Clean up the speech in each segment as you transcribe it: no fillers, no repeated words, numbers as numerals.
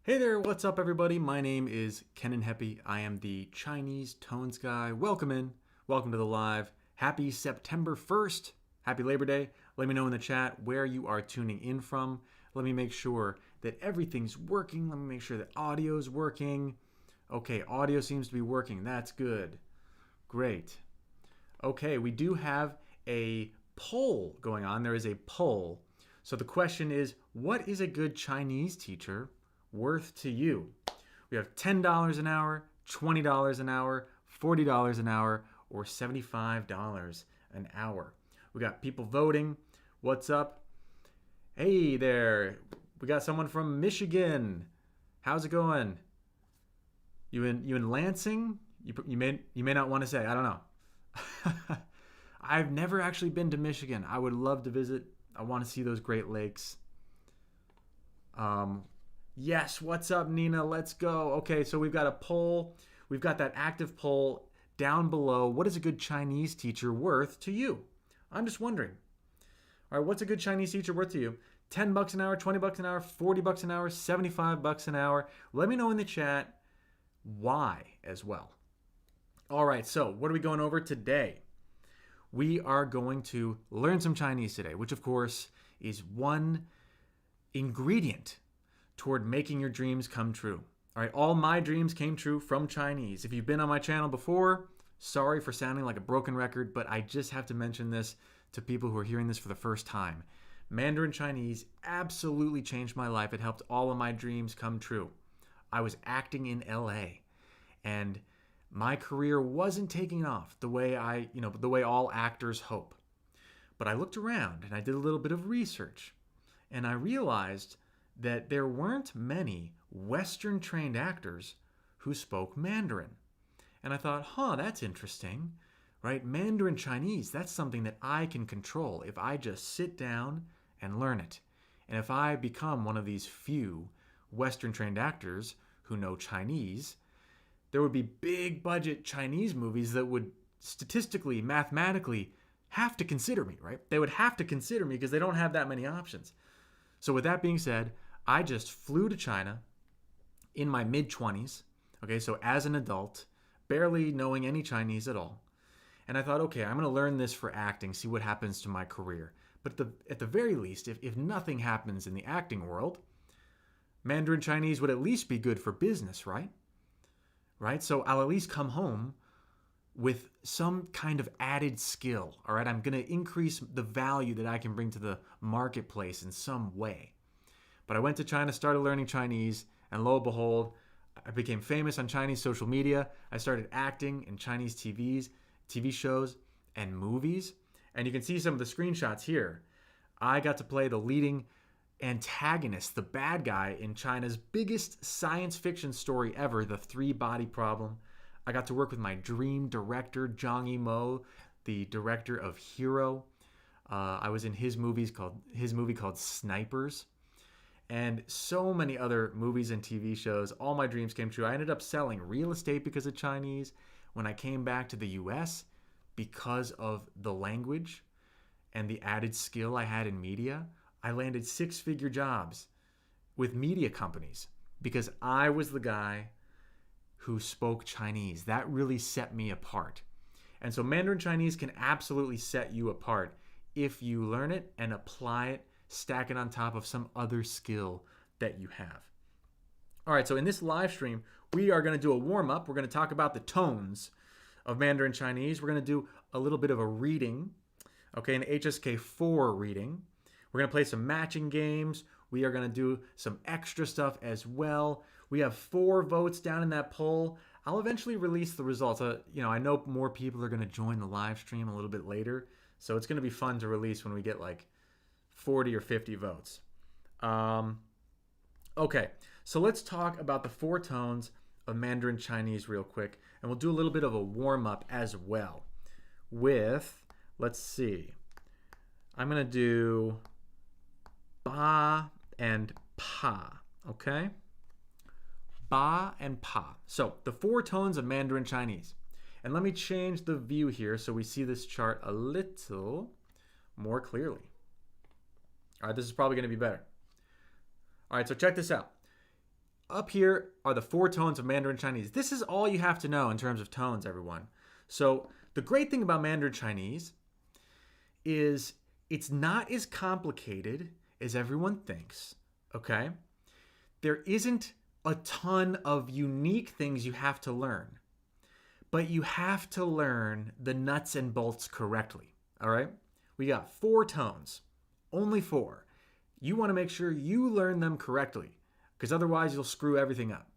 Hey there, what's up, everybody? My name is Kenan Heppy. I am the Chinese tones guy. Welcome in. Welcome to the live. Happy September 1st. Happy Labor Day. Let me know in the chat where you are tuning in from. Let me make sure that everything's working. Let me make sure that audio's working. Okay, audio seems to be working. That's good. Great. Okay, we do have a poll going on. There is a poll. So the question is, what is a good Chinese teacher worth to you? We have $10 an hour, $20 an hour, $40 an hour, or $75 an hour. We got people voting. What's up? Hey there. We got someone from Michigan. How's it going? You in Lansing? You may not want to say. I don't know. I've never actually been to Michigan. I would love to visit. I want to see those Great Lakes. Yes, what's up, Nina? Let's go. Okay, so we've got a poll. We've got that active poll down below. What is a good Chinese teacher worth to you? I'm just wondering. All right, what's a good Chinese teacher worth to you? $10 an hour, $20 an hour, $40 an hour, $75 an hour. Let me know in the chat why as well. All right, so what are we going over today? We are going to learn some Chinese today, which of course is one ingredient toward making your dreams come true. All right, all my dreams came true from Chinese. If you've been on my channel before, sorry for sounding like a broken record, but I just have to mention this to people who are hearing this for the first time. Mandarin Chinese absolutely changed my life. It helped all of my dreams come true. I was acting in LA, and my career wasn't taking off the way the way all actors hope. But I looked around and I did a little bit of research, and I realized that there weren't many Western trained actors who spoke Mandarin. And I thought, that's interesting, right? Mandarin Chinese, that's something that I can control if I just sit down and learn it. And if I become one of these few Western trained actors who know Chinese, there would be big budget Chinese movies that would statistically, mathematically have to consider me, right? They would have to consider me because they don't have that many options. So with that being said, I just flew to China in my mid-20s, okay, so as an adult, barely knowing any Chinese at all. And I thought, okay, I'm going to learn this for acting, see what happens to my career. But at the very least, if nothing happens in the acting world, Mandarin Chinese would at least be good for business, right? Right? So I'll at least come home with some kind of added skill, all right? I'm going to increase the value that I can bring to the marketplace in some way. But I went to China, started learning Chinese, and lo and behold, I became famous on Chinese social media. I started acting in Chinese TV shows, and movies. And you can see some of the screenshots here. I got to play the leading antagonist, the bad guy in China's biggest science fiction story ever, The Three-Body Problem. I got to work with my dream director, Zhang Yimou, the director of Hero. I was in his movie called Snipers, and so many other movies and TV shows. All my dreams came true. I ended up selling real estate because of Chinese. When I came back to the US, because of the language and the added skill I had in media, I landed six-figure jobs with media companies because I was the guy who spoke Chinese. That really set me apart. And so Mandarin Chinese can absolutely set you apart if you learn it and apply it, stack it on top of some other skill that you have. All right, so in this live stream, we are going to do a warm-up. We're going to talk about the tones of Mandarin Chinese. We're going to do a little bit of a reading, okay, an HSK4 reading. We're going to play some matching games. We are going to do some extra stuff as well. We have 4 votes down in that poll. I'll eventually release the results. I know more people are going to join the live stream a little bit later, so it's going to be fun to release when we get like 40 or 50 votes. Okay, so let's talk about the 4 tones of Mandarin Chinese real quick, and we'll do a little bit of a warm-up as well with, let's see, I'm going to do ba and pa, okay? Ba and pa. So the 4 tones of Mandarin Chinese. And let me change the view here so we see this chart a little more clearly. All right, this is probably going to be better. All right, so check this out. up here are the 4 tones of Mandarin Chinese. This is all you have to know in terms of tones, everyone. So the great thing about Mandarin Chinese is it's not as complicated as everyone thinks, okay? There isn't a ton of unique things you have to learn, but you have to learn the nuts and bolts correctly, all right? We got 4 tones, only 4. You want to make sure you learn them correctly, because otherwise you'll screw everything up.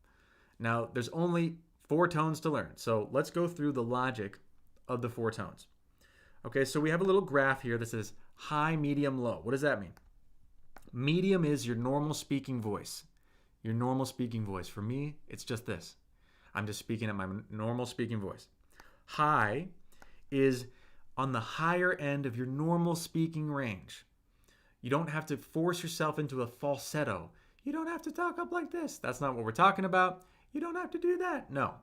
Now, there's only 4 tones to learn, so let's go through the logic of the 4 tones. Okay, so we have a little graph here that says high, medium, low. What does that mean? Medium is your normal speaking voice. Your normal speaking voice. For me, it's just this. I'm just speaking at my normal speaking voice. High is on the higher end of your normal speaking range. You don't have to force yourself into a falsetto. You don't have to talk up like this. That's not what we're talking about. You don't have to do that. No.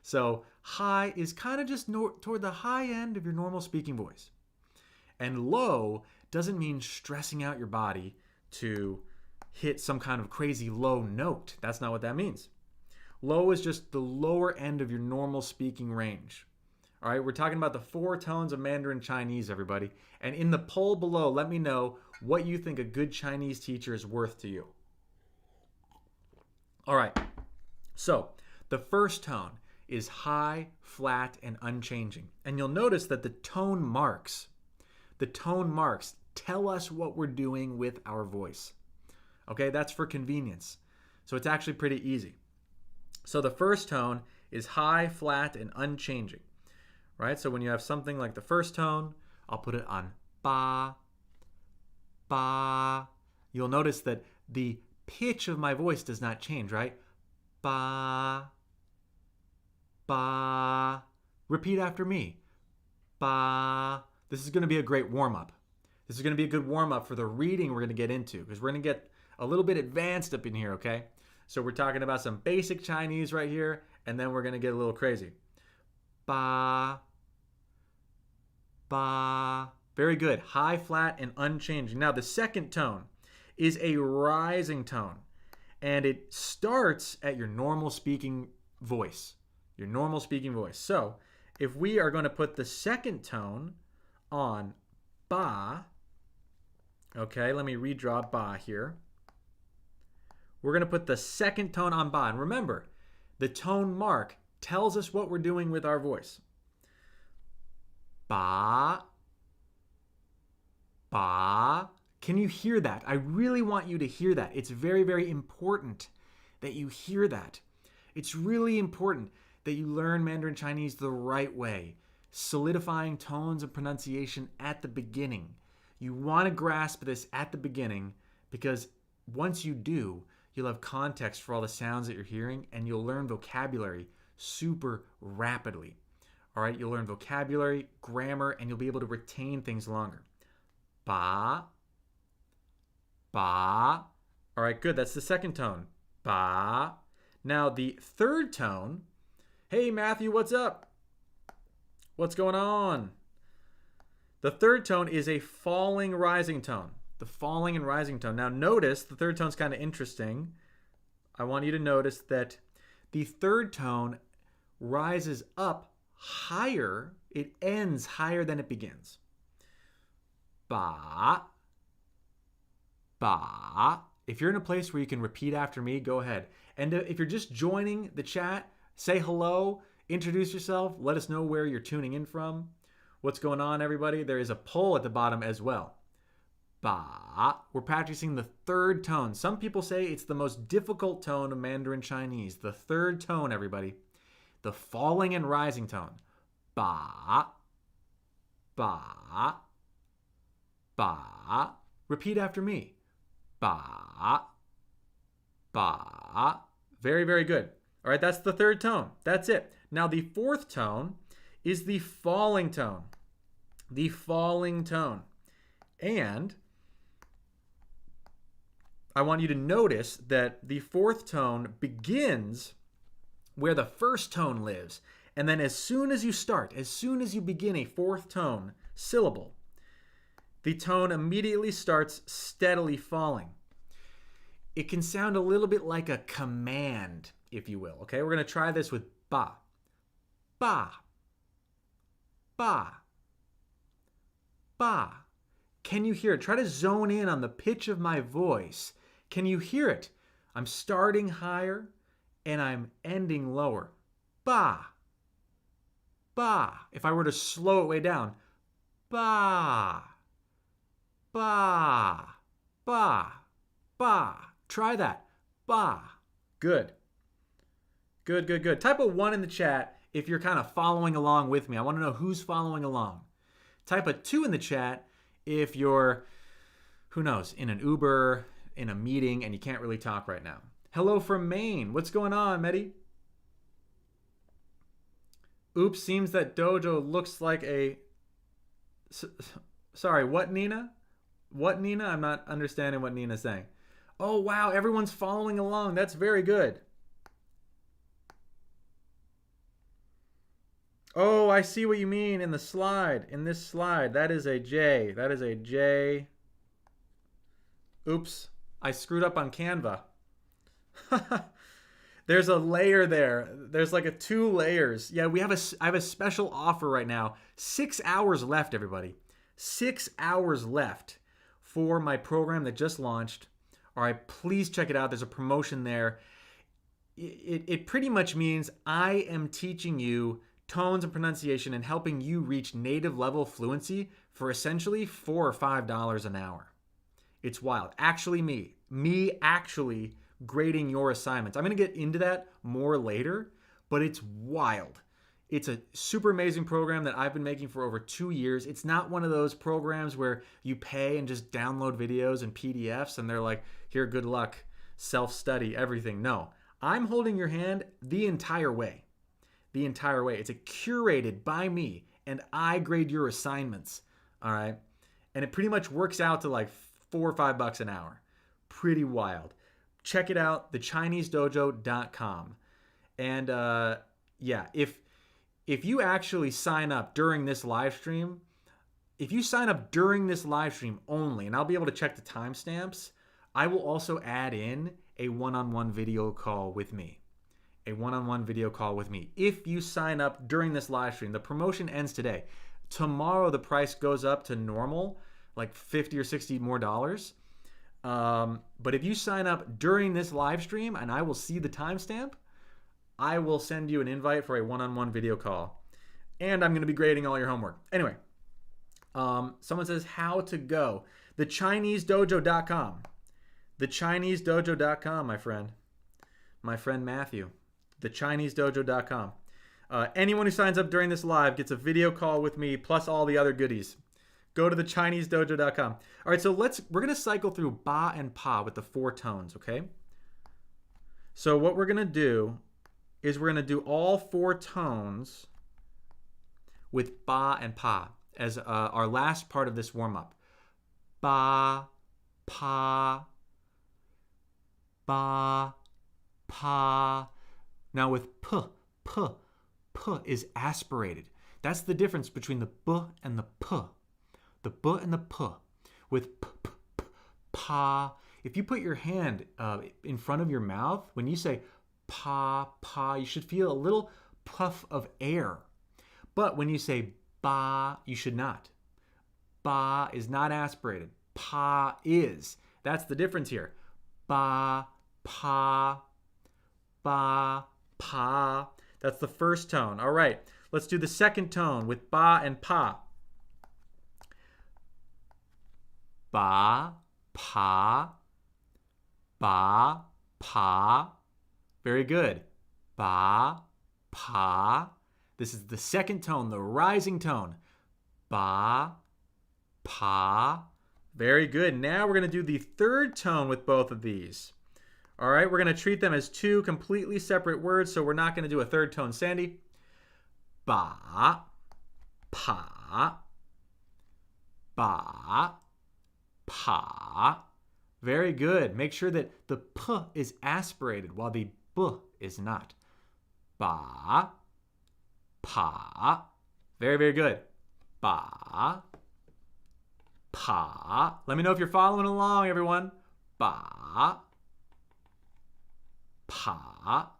So high is kind of just toward the high end of your normal speaking voice. And low doesn't mean stressing out your body to hit some kind of crazy low note. That's not what that means. Low is just the lower end of your normal speaking range. All right, we're talking about the 4 tones of Mandarin Chinese, everybody. And in the poll below, let me know what you think a good Chinese teacher is worth to you. All right, so the first tone is high, flat, and unchanging. And you'll notice that the tone marks tell us what we're doing with our voice. Okay, that's for convenience. So it's actually pretty easy. So the first tone is high, flat, and unchanging. Right? So when you have something like the first tone, I'll put it on ba, ba. You'll notice that the pitch of my voice does not change, right? Ba, ba. Repeat after me. Ba. This is going to be a great warm-up. This is going to be a good warm-up for the reading we're going to get into, because we're going to get a little bit advanced up in here, okay? So we're talking about some basic Chinese right here, and then we're going to get a little crazy. Ba, ba. Very good. High, flat, and unchanging. Now, the second tone is a rising tone, and it starts at your normal speaking voice. Your normal speaking voice. So if we are going to put the second tone on ba, okay, let me redraw ba here. We're going to put the second tone on ba. And remember, the tone mark tells us what we're doing with our voice. Ba, ba. Can you hear that? I really want you to hear that. It's very, very important that you hear that. It's really important that you learn Mandarin Chinese the right way, solidifying tones and pronunciation at the beginning. You want to grasp this at the beginning, because once you do, you'll have context for all the sounds that you're hearing, and you'll learn vocabulary super rapidly. All right, you'll learn vocabulary, grammar, and you'll be able to retain things longer. Ba, ba. All right, good. That's the second tone. Ba. Now the third tone. Hey, Matthew, what's up? What's going on? The third tone is a falling rising tone. The falling and rising tone. Now notice the third tone's kind of interesting. I want you to notice that the third tone rises up higher. It ends higher than it begins. Ba, ba. If you're in a place where you can repeat after me, go ahead. And if you're just joining the chat, say hello, introduce yourself, let us know where you're tuning in from. What's going on, everybody? There is a poll at the bottom as well. Ba. We're practicing the third tone. Some people say it's the most difficult tone of Mandarin Chinese. The third tone, everybody. The falling and rising tone. Ba, ba, ba. Repeat after me. Ba, ba. Very, very good. All right, that's the third tone. That's it. Now the fourth tone is the falling tone. The falling tone. And I want you to notice that the fourth tone begins where the first tone lives. And then as soon as you begin a fourth tone syllable, the tone immediately starts steadily falling. it can sound a little bit like a command, if you will. Okay, we're going to try this with ba. Ba. Ba. Ba. Can you hear it? Try to zone in on the pitch of my voice. Can you hear it? I'm starting higher and I'm ending lower. Ba. Ba. If I were to slow it way down, ba. Ba. Ba. Ba. Try that. Ba. Good. Good, good, good. Type a 1 in the chat if you're kind of following along with me. I want to know who's following along. Type a 2 in the chat if you're, who knows, in an Uber, in a meeting, and you can't really talk right now. Hello from Maine. What's going on, Mehdi? Oops, seems that dojo looks like a... Sorry, what, Nina? What, Nina? I'm not understanding what Nina's saying. Oh, wow, everyone's following along. That's very good. Oh, I see what you mean in the slide. In this slide, that is a J. That is a J. Oops, I screwed up on Canva. There's a layer there. There's like 2 layers. Yeah, I have a special offer right now. 6 hours left, everybody. 6 hours left for my program that just launched. All right, please check it out. There's a promotion there. It pretty much means I am teaching you tones and pronunciation and helping you reach native level fluency for essentially $4 or $5 an hour. It's wild. Actually me actually grading your assignments. I'm going to get into that more later, but it's wild. It's a super amazing program that I've been making for over 2 years. It's not one of those programs where you pay and just download videos and PDFs and they're like, here, good luck, self-study, everything. No, I'm holding your hand the entire way. The entire way. It's curated by me and I grade your assignments. All right. And it pretty much works out to like $4 or $5 an hour. Pretty wild. Check it out, thechinesedojo.com. And yeah, if you actually sign up during this live stream, if you sign up during this live stream only, and I'll be able to check the timestamps, I will also add in a one-on-one video call with me. A one-on-one video call with me. If you sign up during this live stream, the promotion ends today. Tomorrow the price goes up to normal, like $50 or $60 more dollars. But if you sign up during this live stream and I will see the timestamp, I will send you an invite for a one-on-one video call. And I'm going to be grading all your homework. Anyway, someone says how to go. TheChineseDojo.com. TheChineseDojo.com, my friend. My friend Matthew. TheChineseDojo.com. Anyone who signs up during this live gets a video call with me plus all the other goodies. Go to TheChineseDojo.com. All right, so we're going to cycle through ba and pa with the 4 tones, okay? So what we're going to do is we're going to do all 4 tones with ba and pa as our last part of this warm-up. Ba, pa, ba, pa. Now with p is aspirated. That's the difference between the b and the p. The b and the p. With pa. If you put your hand in front of your mouth, when you say pa, you should feel a little puff of air. But when you say ba, you should not. Ba is not aspirated. Pa is. That's the difference here. Ba, pa, ba, pa. That's the first tone. All right, let's do the second tone with ba and pa. Ba, pa, ba, pa. Very good. Ba, pa. This is the second tone, the rising tone. Ba, pa. Very good. Now we're going to do the third tone with both of these. All right, we're going to treat them as 2 completely separate words, so we're not going to do a third tone. Sandy? Ba, pa, ba, pa. Very good. Make sure that the p is aspirated while the b is not. Ba, pa. Very, very good. Ba, pa. Let me know if you're following along, everyone. Ba, pa.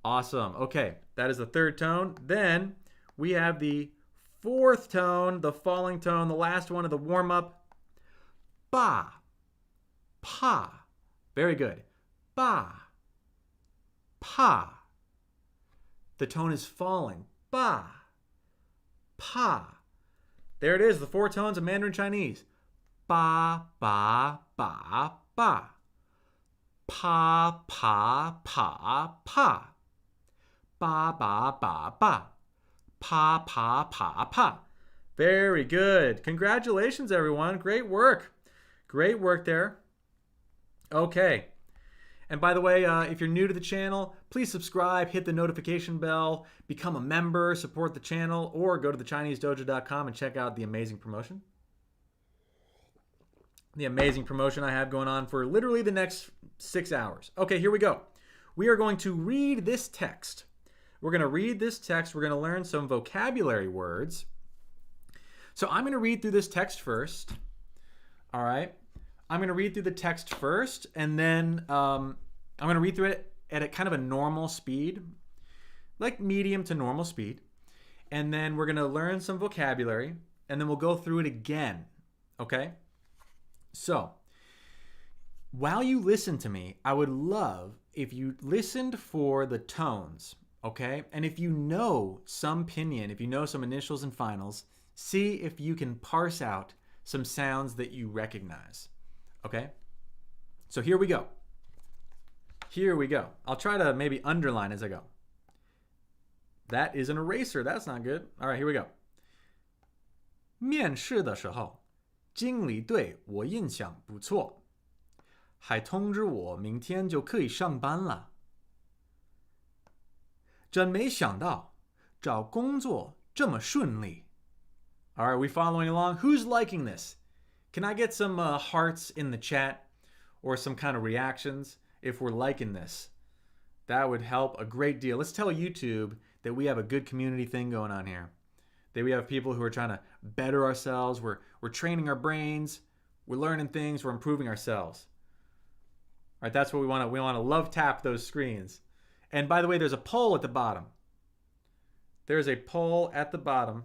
Awesome. Okay, that is the third tone. Then we have the fourth tone, the falling tone, the last one of the warm-up. Ba, pa. Very good. Ba, pa. The tone is falling. Ba, pa. There it is, the four tones of Mandarin Chinese. Ba, ba, ba, ba. Pa, pa, pa, pa. Ba, ba, ba, ba. Pa, pa, pa, pa. Very good. Congratulations, everyone. Great work. Great work there. Okay. And by the way, if you're new to the channel, please subscribe, hit the notification bell, become a member, support the channel, or go to thechinesedojo.com and check out the amazing promotion. The amazing promotion I have going on for literally the next 6 hours. Okay, here we go. We are going to read this text. We're going to read this text. We're going to learn some vocabulary words. So I'm going to read through this text first. All right. I'm going to read through the text first, and then I'm going to read through it at a kind of a normal speed, like medium to normal speed. And then we're going to learn some vocabulary, and then we'll go through it again. Okay? So, while you listen to me, I would love if you listened for the tones. Okay? And if you know some pinyin, if you know some initials and finals, see if you can parse out some sounds that you recognize. Okay? So here we go. Here we go. I'll try to maybe underline as I go. That is an eraser. That's not good. All right, here we go. 面试的时候，经理对我印象不错，还通知我明天就可以上班了。真没想到，找工作这么顺利。All right, we following along? Who's liking this? Can I get some hearts in the chat or some kind of reactions if we're liking this? That would help a great deal. Let's tell YouTube that we have a good community thing going on here. That we have people who are trying to better ourselves. We're training our brains. We're learning things. We're improving ourselves. All right, that's what we want to. We want to love tap those screens. And by the way, there's a poll at the bottom. There's a poll at the bottom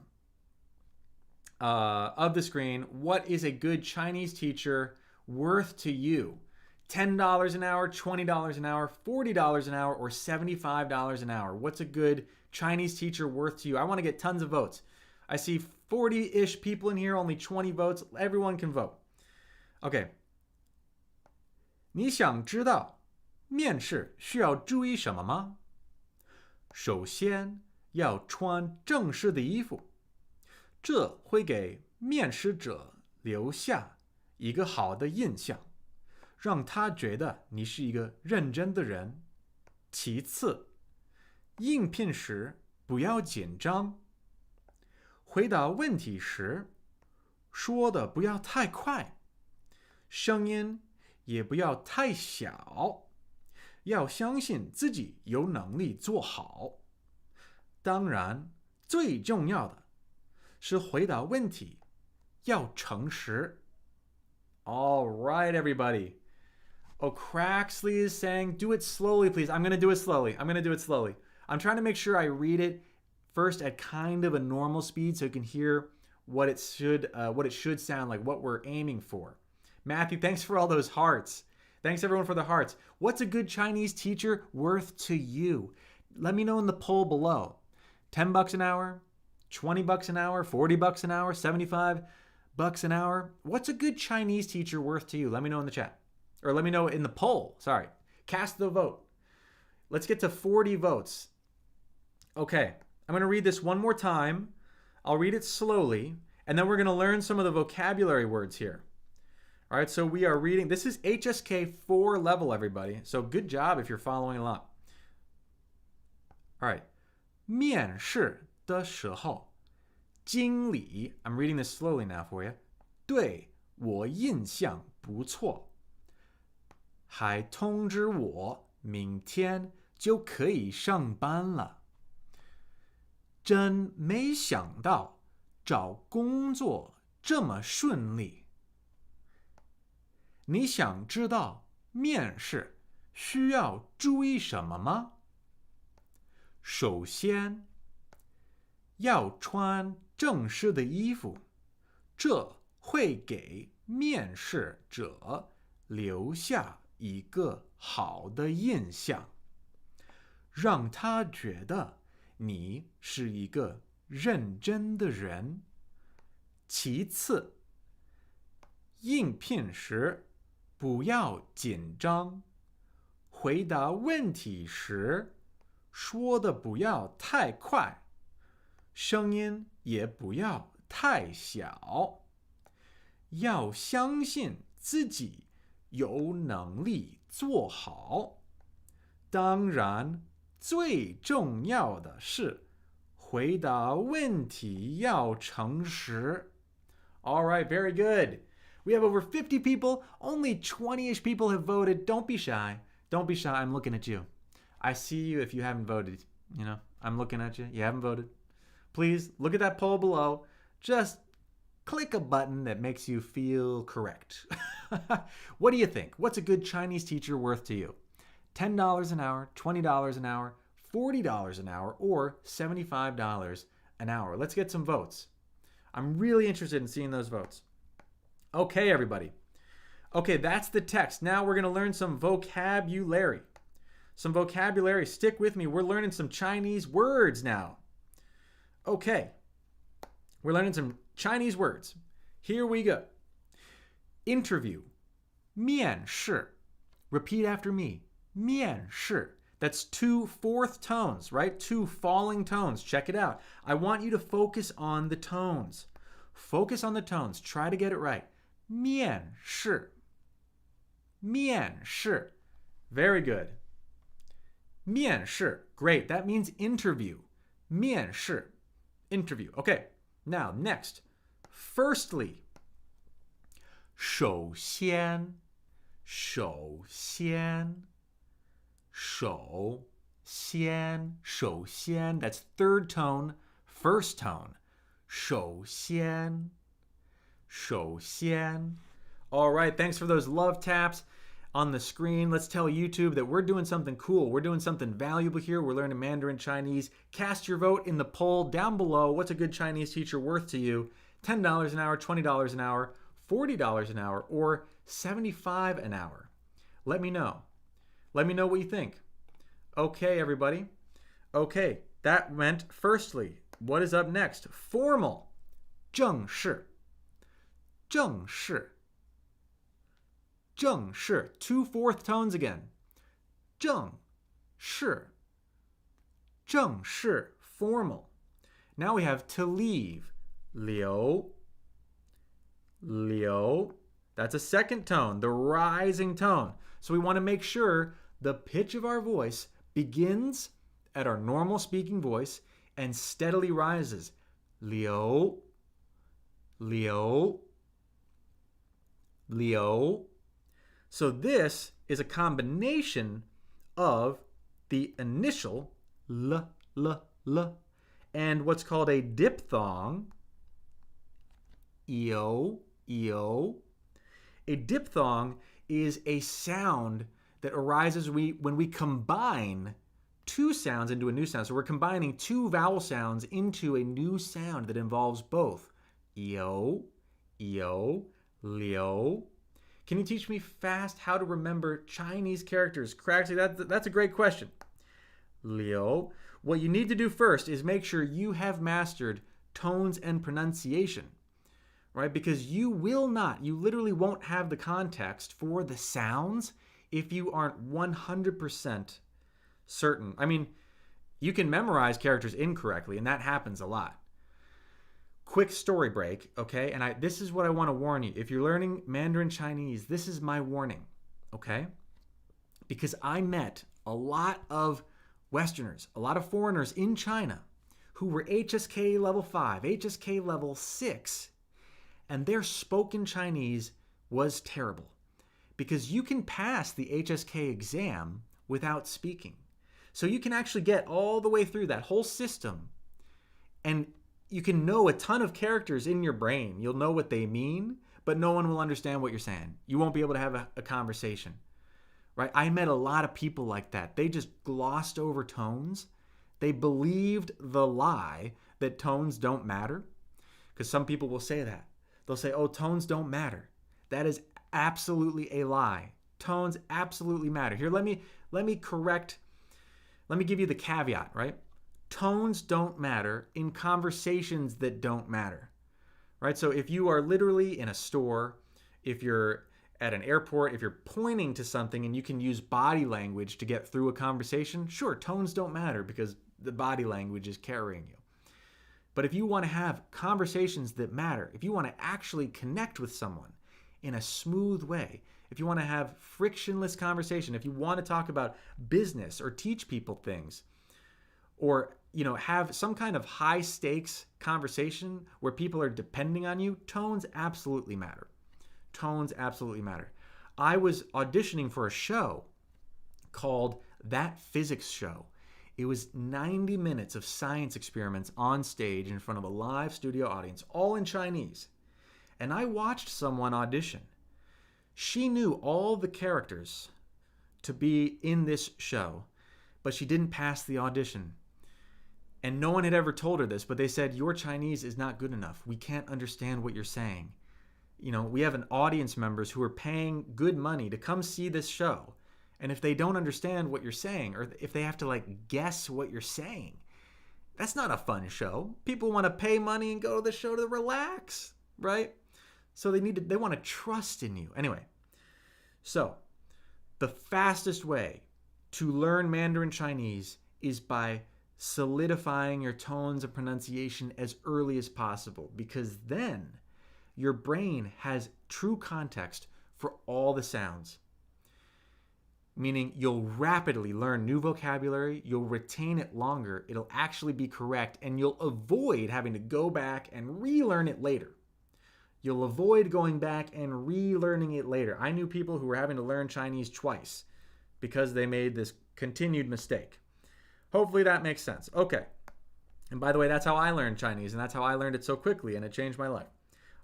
of the screen. What is a good Chinese teacher worth to you? $10 an hour, $20 an hour, $40 an hour, or $75 an hour? What's a good Chinese teacher worth to you? I want to get tons of votes. I see 40-ish people in here, only 20 votes. Everyone can vote. Okay. 你想知道面试需要注意什么吗？首先要穿正式的衣服，这会给面试者留下一个好的印象，让他觉得你是一个认真的人。其次，应聘时不要紧张，回答问题时说的不要太快，声音也不要太小，要相信自己有能力做好。当然，最重要的是回答问题要诚实。All right, everybody. O'Craxley is saying, do it slowly, please. I'm going to do it slowly. I'm trying to make sure I read it first at kind of a normal speed so you can hear what it should sound like, what we're aiming for. Matthew, thanks for all those hearts. Thanks, everyone, for the hearts. What's a good Chinese teacher worth to you? Let me know in the poll below. $10 an hour, $20 an hour, $40 an hour, $75 an hour. What's a good Chinese teacher worth to you? Let me know in the chat. Or let me know in the poll. Sorry. Cast the vote. Let's get to 40 votes. Okay. I'm going to read this one more time. I'll read it slowly. And then we're going to learn some of the vocabulary words here. All right. So we are reading. This is HSK 4 level, everybody. So good job if you're following along. All right. 面试的时候，经理 I'm reading this slowly now for you. 对我印象不错。还通知我明天就可以上班了。真没想到找工作这么顺利。你想知道面试需要注意什么吗？首先，要穿正式的衣服，这会给面试者留下一个好的印象，让他觉得你是一个认真的人。其次，应聘时不要紧张，回答问题时说的不要太快，声音也不要太小，要相信自己有能力做好。当然，最重要的是回答问题要诚实。All right, very good. We have over 50 people. Only 20-ish people have voted. Don't be shy. Don't be shy. I'm looking at you. I see you if you haven't voted. You know, I'm looking at you. You haven't voted. Please look at that poll below. Just click a button that makes you feel correct. What do you think? What's a good Chinese teacher worth to you? $10 an hour, $20 an hour, $40 an hour, or $75 an hour? Let's get some votes. I'm really interested in seeing those votes. Okay, everybody. Okay, that's the text. Now we're going to learn some vocabulary. Some vocabulary. Stick with me. We're learning some Chinese words now. Okay. We're learning some Chinese words. Here we go. Interview. 面试. Repeat after me. 面试. That's 2 fourth tones, right? 2 falling tones. Check it out. I want you to focus on the tones. Focus on the tones. Try to get it right. 面试. 面试. Very good. 面试. Great. That means interview. 面试. Interview. Okay. Now, next. Firstly. 首先. 首先. 首先. 首先. That's third tone, first tone. 首先. 首先. All right, thanks for those love taps on the screen. Let's tell YouTube that we're doing something cool. We're doing something valuable here. We're learning Mandarin Chinese. Cast your vote in the poll down below. What's a good Chinese teacher worth to you? $10 an hour, $20 an hour, $40 an hour, or $75 an hour? Let me know. Let me know what you think. Okay, everybody. Okay, that meant firstly. What is up next? Formal. 正式. 正式. 正式. 2 fourth tones again. 正式. 正式. Formal. Now we have to leave. 留. 留. That's a second tone, the rising tone. So we want to make sure the pitch of our voice begins at our normal speaking voice and steadily rises. 留. 留. 留. So this is a combination of the initial l, and what's called a diphthong, eo, eo. A diphthong is a sound that arises when we combine 2 sounds into a new sound. So we're combining 2 vowel sounds into a new sound that involves both eo, eo, liu. Can you teach me fast how to remember Chinese characters? Craxy, that's a great question. Liu. What you need to do first is make sure you have mastered tones and pronunciation, right? Because you literally won't have the context for the sounds if you aren't 100% certain. I mean, you can memorize characters incorrectly, and that happens a lot. Quick story break, okay? And this is what I want to warn you. If you're learning Mandarin Chinese, this is my warning, okay? Because I met a lot of Westerners, a lot of foreigners in China who were HSK level 5, HSK level 6, and their spoken Chinese was terrible. Because you can pass the HSK exam without speaking. So you can actually get all the way through that whole system, and you can know a ton of characters in your brain. You'll know what they mean, but no one will understand what you're saying. You won't be able to have a conversation, right? I met a lot of people like that. They just glossed over tones. They believed the lie that tones don't matter. Because some people will say that. They'll say, oh, tones don't matter. That is absolutely a lie. Tones absolutely matter. Here, let me give you the caveat, right? Tones don't matter in conversations that don't matter, right? So if you are literally in a store, if you're at an airport, if you're pointing to something and you can use body language to get through a conversation, sure, tones don't matter because the body language is carrying you. But if you want to have conversations that matter, if you want to actually connect with someone in a smooth way, if you want to have frictionless conversation, if you want to talk about business or teach people things, or have some kind of high stakes conversation where people are depending on you, tones absolutely matter. Tones absolutely matter. I was auditioning for a show called That Physics Show. It was 90 minutes of science experiments on stage in front of a live studio audience, all in Chinese. And I watched someone audition. She knew all the characters to be in this show, but she didn't pass the audition. And no one had ever told her this, but they said, your Chinese is not good enough. We can't understand what you're saying. We have an audience members who are paying good money to come see this show. And if they don't understand what you're saying, or if they have to guess what you're saying, that's not a fun show. People want to pay money and go to the show to relax, right? So they want to trust in you. Anyway, so the fastest way to learn Mandarin Chinese is by solidifying your tones and pronunciation as early as possible, because then your brain has true context for all the sounds. Meaning you'll rapidly learn new vocabulary, you'll retain it longer, it'll actually be correct, and you'll avoid having to go back and relearn it later. You'll avoid going back and relearning it later. I knew people who were having to learn Chinese twice because they made this continued mistake. Hopefully that makes sense. Okay. And by the way, that's how I learned Chinese, and that's how I learned it so quickly, and it changed my life.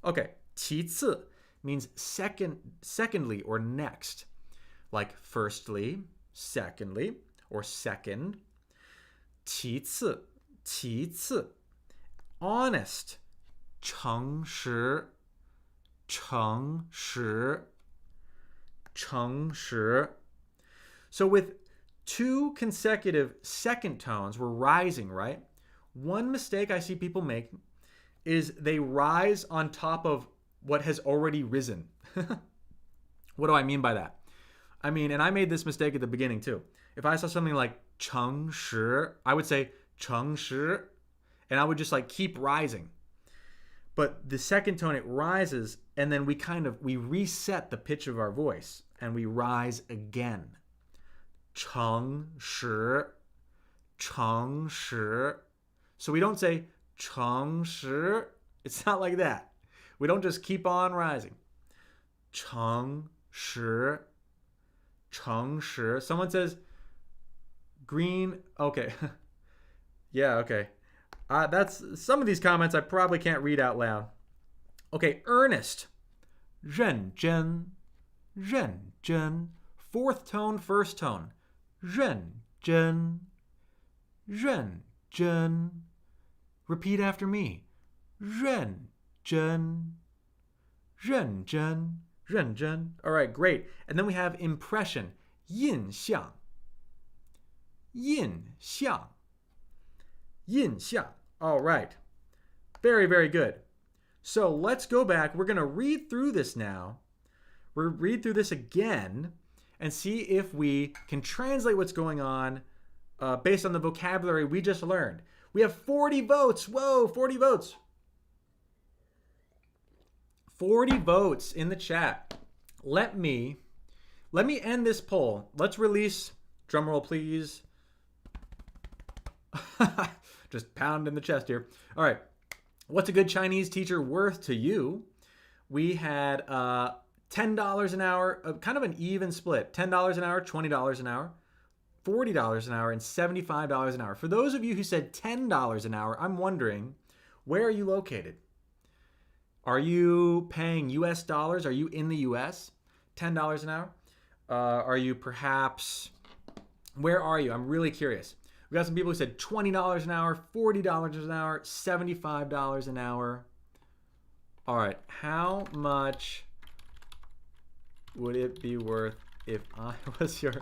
Okay. 其次 means secondly or next. Like firstly, secondly, or second. 其次 honest. 诚实 So with two consecutive second tones, we're rising, right? One mistake I see people make is they rise on top of what has already risen. What do I mean by that? And I made this mistake at the beginning too. If I saw something like 诚实, I would say 诚实, and I would just keep rising. But the second tone, it rises, and then we reset the pitch of our voice, and we rise again. 诚实. So we don't say 诚实. It's not like that. We don't just keep on rising. 诚实. Someone says green. Okay. Yeah, okay. That's some of these comments I probably can't read out loud. Okay, earnest. 认真. Fourth tone, first tone. 认真. Repeat after me. 认真. All right, great. And then we have impression. 印象. All right. Very, very good. So let's go back. We're going to read through this now. We'll read through this again and see if we can translate what's going on based on the vocabulary we just learned. We have 40 votes. Whoa, 40 votes. 40 votes in the chat. Let me end this poll. Let's release, drumroll please. Just pound in the chest here. All right. What's a good Chinese teacher worth to you? We had $10 an hour, kind of an even split. $10 an hour, $20 an hour, $40 an hour, and $75 an hour. For those of you who said $10 an hour, I'm wondering, where are you located? Are you paying US dollars? Are you in the US? $10 an hour? Are you perhaps, where are you? I'm really curious. We got some people who said $20 an hour, $40 an hour, $75 an hour. All right, how much would it be worth if I was your...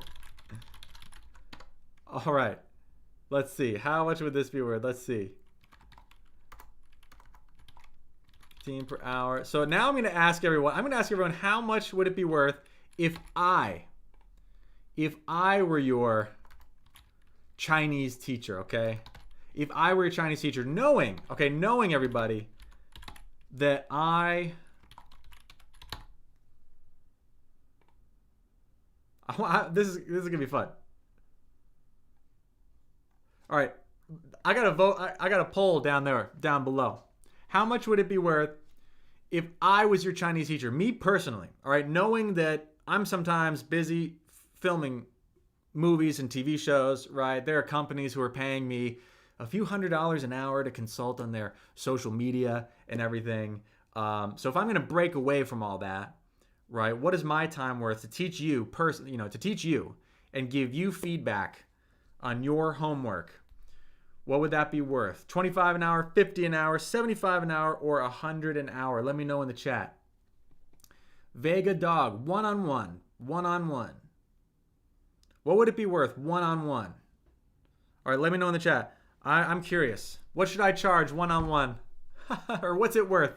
All right, let's see. How much would this be worth? Let's see. 15 per hour. So now I'm going to ask everyone, how much would it be worth if I were your Chinese teacher, okay? If I were your Chinese teacher, knowing everybody that this is gonna be fun. All right, I got to vote. I got a poll down below. How much would it be worth if I was your Chinese teacher? Me personally, all right, knowing that I'm sometimes busy filming movies and TV shows, right? There are companies who are paying me a few $100s an hour to consult on their social media and everything. So if I'm going to break away from all that, right? What is my time worth to teach you to teach you and give you feedback on your homework? What would that be worth? 25 an hour, 50 an hour, 75 an hour, or 100 an hour? Let me know in the chat. Vega Dog, one-on-one. What would it be worth one-on-one? All right, let me know in the chat. I'm curious. What should I charge one-on-one? Or what's it worth?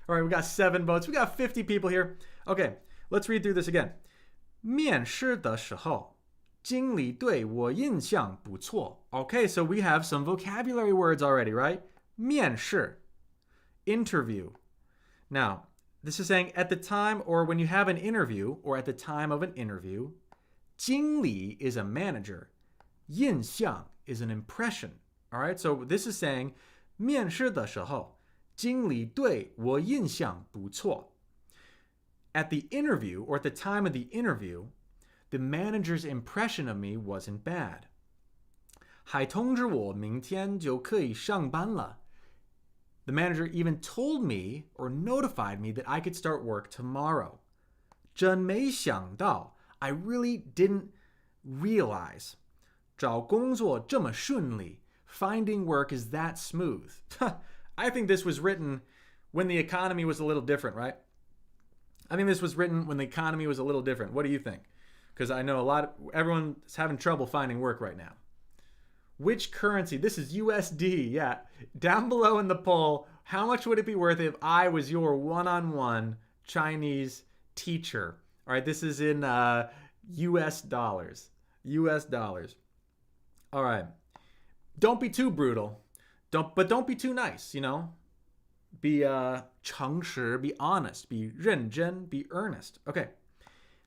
All right, we got 7 votes. We got 50 people here. Okay, let's read through this again. 面试的时候，经理对我印象不错. Okay, so we have some vocabulary words already, right? 面试, interview. Now, this is saying at the time or when you have an interview or at the time of an interview, 经理 is a manager. 印象 is an impression. All right, so this is saying 面试的时候，经理对我印象不错. At the interview or at the time of the interview, the manager's impression of me wasn't bad. 还通知我明天就可以上班了. The manager even told me or notified me that I could start work tomorrow. 真没想到, I really didn't realize. 找工作这么顺利, finding work is that smooth. I think this was written when the economy was a little different, right? I think this was written when the economy was a little different. What do you think? Because I know everyone's having trouble finding work right now. Which currency? This is USD, yeah. Down below in the poll, how much would it be worth if I was your one-on-one Chinese teacher? All right, this is in US dollars. US dollars. All right. Don't be too brutal. But don't be too nice, you know? Be 诚实, be honest, be 认真, be earnest. Okay.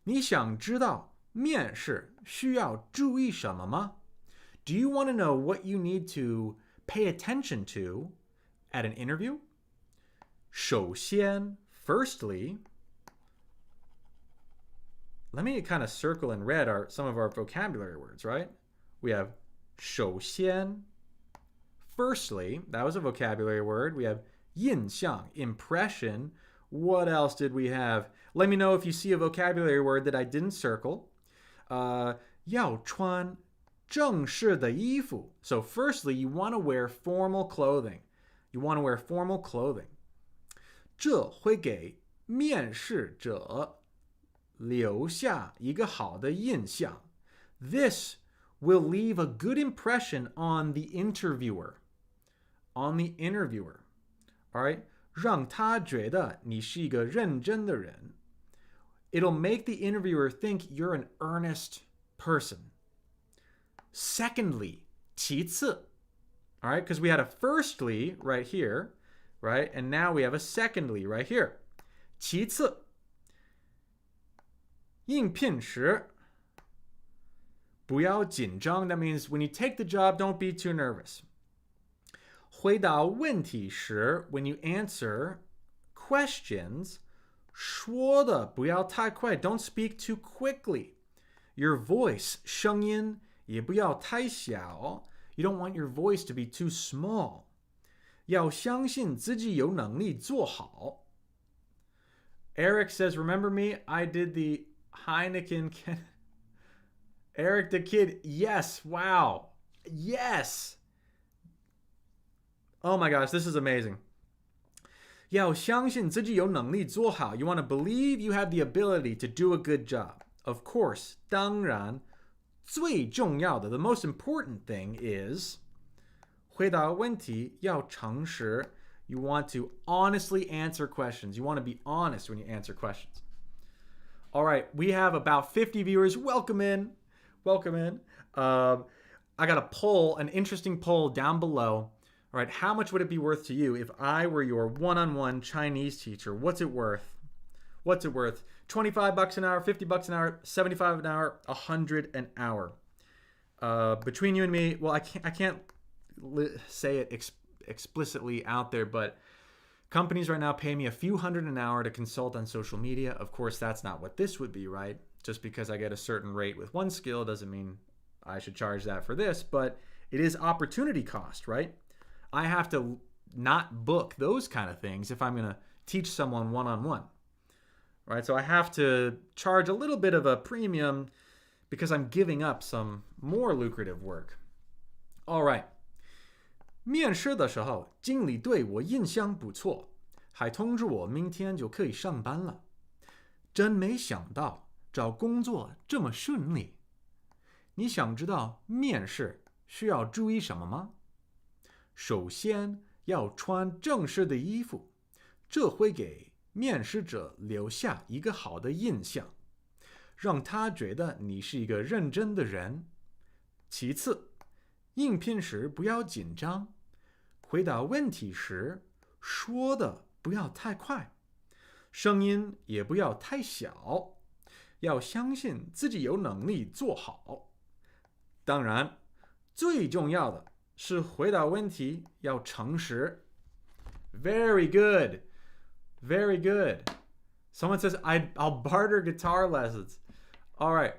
你想知道面试需要注意什么吗? Do you want to know what you need to pay attention to at an interview? 首先, firstly, let me kind of circle in red some of our vocabulary words, right? We have 首先, firstly, that was a vocabulary word. We have 印象, impression. What else did we have? Let me know if you see a vocabulary word that I didn't circle. 要穿正式的衣服. So firstly, you want to wear formal clothing. You want to wear formal clothing. 这会给面试者留下一个好的印象. This will leave a good impression on the interviewer. On the interviewer. All right? 让他觉得你是一个认真的人. It'll make the interviewer think you're an earnest person. Secondly, 其次. All right? Because we had a firstly right here, right? And now we have a secondly right here. 其次. 应聘时不要紧张. That means when you take the job, don't be too nervous. 回答问题时, when you answer questions, 说的不要太快. Don't speak too quickly. Your voice, 声音也不要太小. You don't want your voice to be too small. 要相信自己有能力做好. Eric says, remember me? I did the Heineken, Eric the Kid. Yes, wow. Yes. Oh my gosh, this is amazing. 要相信自己有能力做好. You want to believe you have the ability to do a good job. Of course, 当然,最重要的, the most important thing is 回答问题要诚实. You want to honestly answer questions. You want to be honest when you answer questions. All right, we have about 50 viewers. Welcome in. Welcome in. I got a poll, an interesting poll down below. All right, how much would it be worth to you if I were your one-on-one Chinese teacher? What's it worth? What's it worth? 25 bucks an hour, 50 bucks an hour, 75 an hour, 100 an hour. Between you and me, well, I can't say it explicitly out there, but companies right now pay me a few hundred an hour to consult on social media. Of course, that's not what this would be, right? Just because I get a certain rate with one skill doesn't mean I should charge that for this, but it is opportunity cost, right? I have to not book those kind of things if I'm going to teach someone one-on-one, right? So I have to charge a little bit of a premium because I'm giving up some more lucrative work. All right. 面试的时候，经理对我印象不错，还通知我明天就可以上班了。真没想到找工作这么顺利。你想知道面试需要注意什么吗？首先要穿正式的衣服，这会给面试者留下一个好的印象，让他觉得你是一个认真的人。其次，应聘时不要紧张，回答问题时说的不要太快，声音也不要太小，要相信自己有能力做好。当然，最重要的是回答问题要诚实。Very good. Very good. Someone says, I'll barter guitar lessons. All right.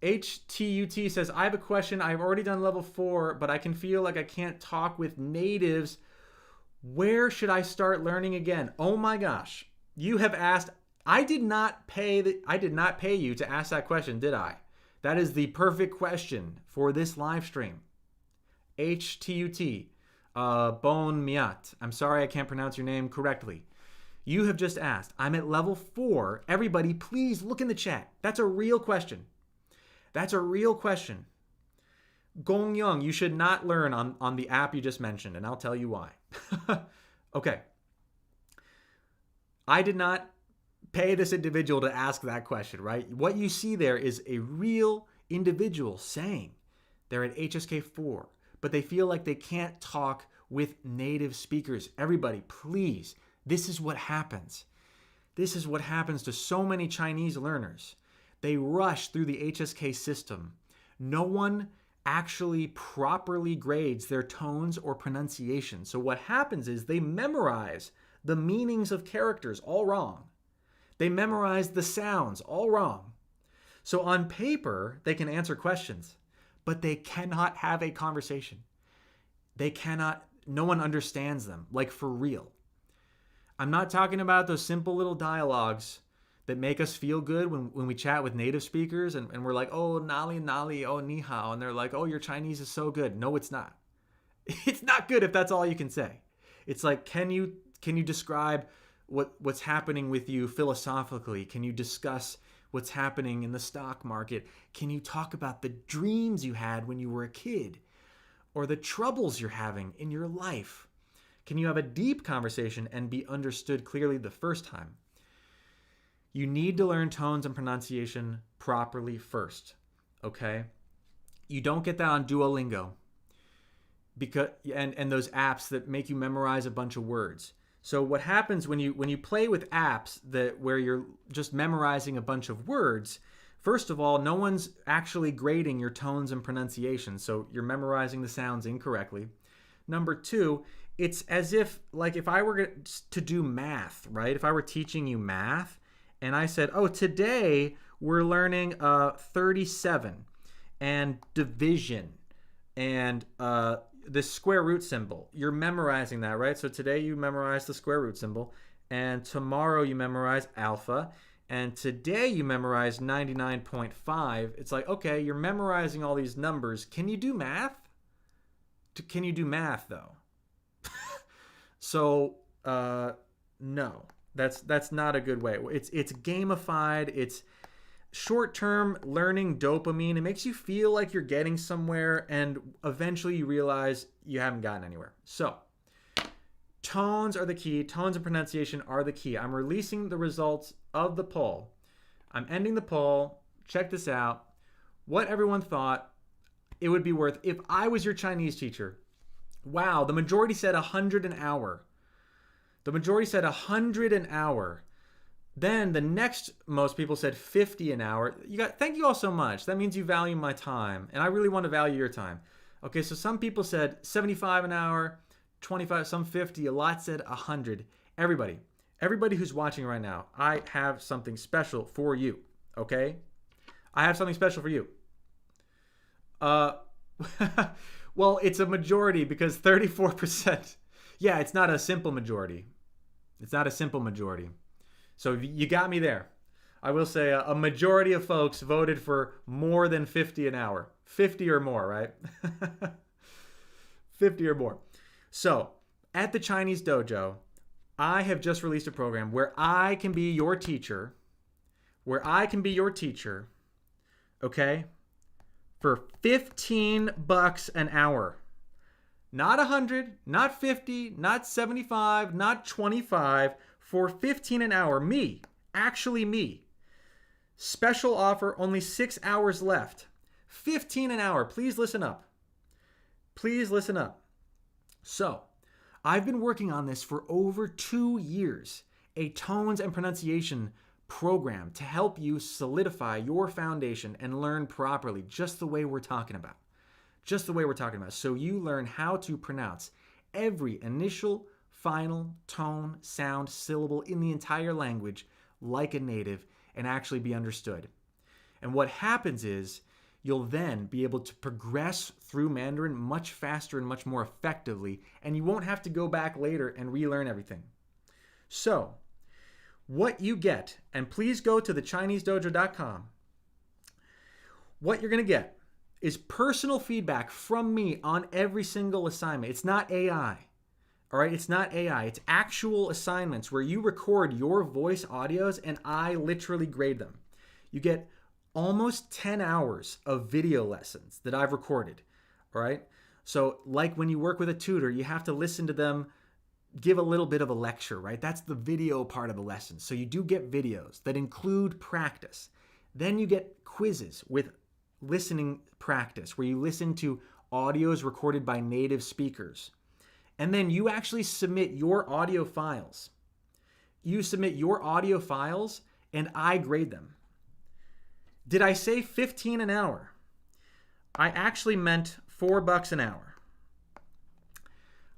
HTUT says, I have a question. I've already done level 4, but I can feel like I can't talk with natives. Where should I start learning again? Oh my gosh. You have asked. I did not pay you to ask that question, did I? That is the perfect question for this live stream. HTUT, Bon Miat. I'm sorry I can't pronounce your name correctly. You have just asked. I'm at level 4. Everybody, please look in the chat. That's a real question. That's a real question. Gong Young, you should not learn on the app you just mentioned, and I'll tell you why. Okay. I did not pay this individual to ask that question, right? What you see there is a real individual saying they're at HSK 4, but they feel like they can't talk with native speakers. Everybody, please, this is what happens. This is what happens to so many Chinese learners. They rush through the HSK system. No one actually properly grades their tones or pronunciation. So what happens is they memorize the meanings of characters all wrong. They memorize the sounds all wrong. So on paper, they can answer questions, but they cannot have a conversation. They cannot, no one understands them, like for real. I'm not talking about those simple little dialogues that make us feel good when we chat with native speakers and we're like, oh, nali nali, oh, ni hao. And they're like, oh, your Chinese is so good. No, it's not. It's not good if that's all you can say. It's like, can you describe what's happening with you philosophically? Can you discuss what's happening in the stock market? Can you talk about the dreams you had when you were a kid or the troubles you're having in your life? Can you have a deep conversation and be understood clearly the first time? You need to learn tones and pronunciation properly first, okay? You don't get that on Duolingo because and those apps that make you memorize a bunch of words. So what happens when you play with apps where you're just memorizing a bunch of words, first of all, no one's actually grading your tones and pronunciation, so you're memorizing the sounds incorrectly. Number 2, it's as if I were to do math, right? If I were teaching you math and I said, oh, today we're learning 37 and division and the square root symbol. You're memorizing that, right? So today you memorize the square root symbol and tomorrow you memorize alpha and today you memorized 99.5. It's like, okay, you're memorizing all these numbers. Can you do math? Can you do math though? So no, that's not a good way. It's gamified. It's short-term learning dopamine. It makes you feel like you're getting somewhere, and eventually you realize you haven't gotten anywhere. So tones are the key. Tones and pronunciation are the key. I'm releasing the results of the poll. I'm ending the poll. Check this out. What everyone thought it would be worth if I was your Chinese teacher. Wow, the majority said 100 an hour. The majority said 100 an hour. Then the next most people said 50 an hour. Thank you all so much. That means you value my time, and I really want to value your time. Okay, so some people said 75 an hour, 25, some 50, a lot said 100. Everybody who's watching right now, I have something special for you, okay? I have something special for you. Well, it's a majority because 34%. Yeah, it's not a simple majority. It's not a simple majority. So you got me there. I will say a majority of folks voted for more than 50 an hour. 50 or more, right? 50 or more. So at the Chinese Dojo, I have just released a program where I can be your teacher. Okay? For $15 an hour. Not 100, not 50, not 75, not 25, for 15 an hour. Me, actually me. Special offer, only 6 hours left. 15 an hour. Please listen up. Please listen up. So, I've been working on this for over 2 years. A tones and pronunciation program to help you solidify your foundation and learn properly, just the way we're talking about. So you learn how to pronounce every initial, final, tone, sound, syllable in the entire language like a native and actually be understood. And what happens is you'll then be able to progress through Mandarin much faster and much more effectively, and you won't have to go back later and relearn everything. So, what you get, and please go to thechinesedojo.com, what you're going to get is personal feedback from me on every single assignment. It's not AI. All right, it's not AI. It's actual assignments where you record your voice audios and I literally grade them. You get almost 10 hours of video lessons that I've recorded. All right, so like when you work with a tutor, you have to listen to them give a little bit of a lecture, right? That's the video part of the lesson. So you do get videos that include practice. Then you get quizzes with listening practice where you listen to audios recorded by native speakers. And then you actually submit your audio files. You submit your audio files and I grade them. Did I say 15 an hour? I actually meant $4 an hour.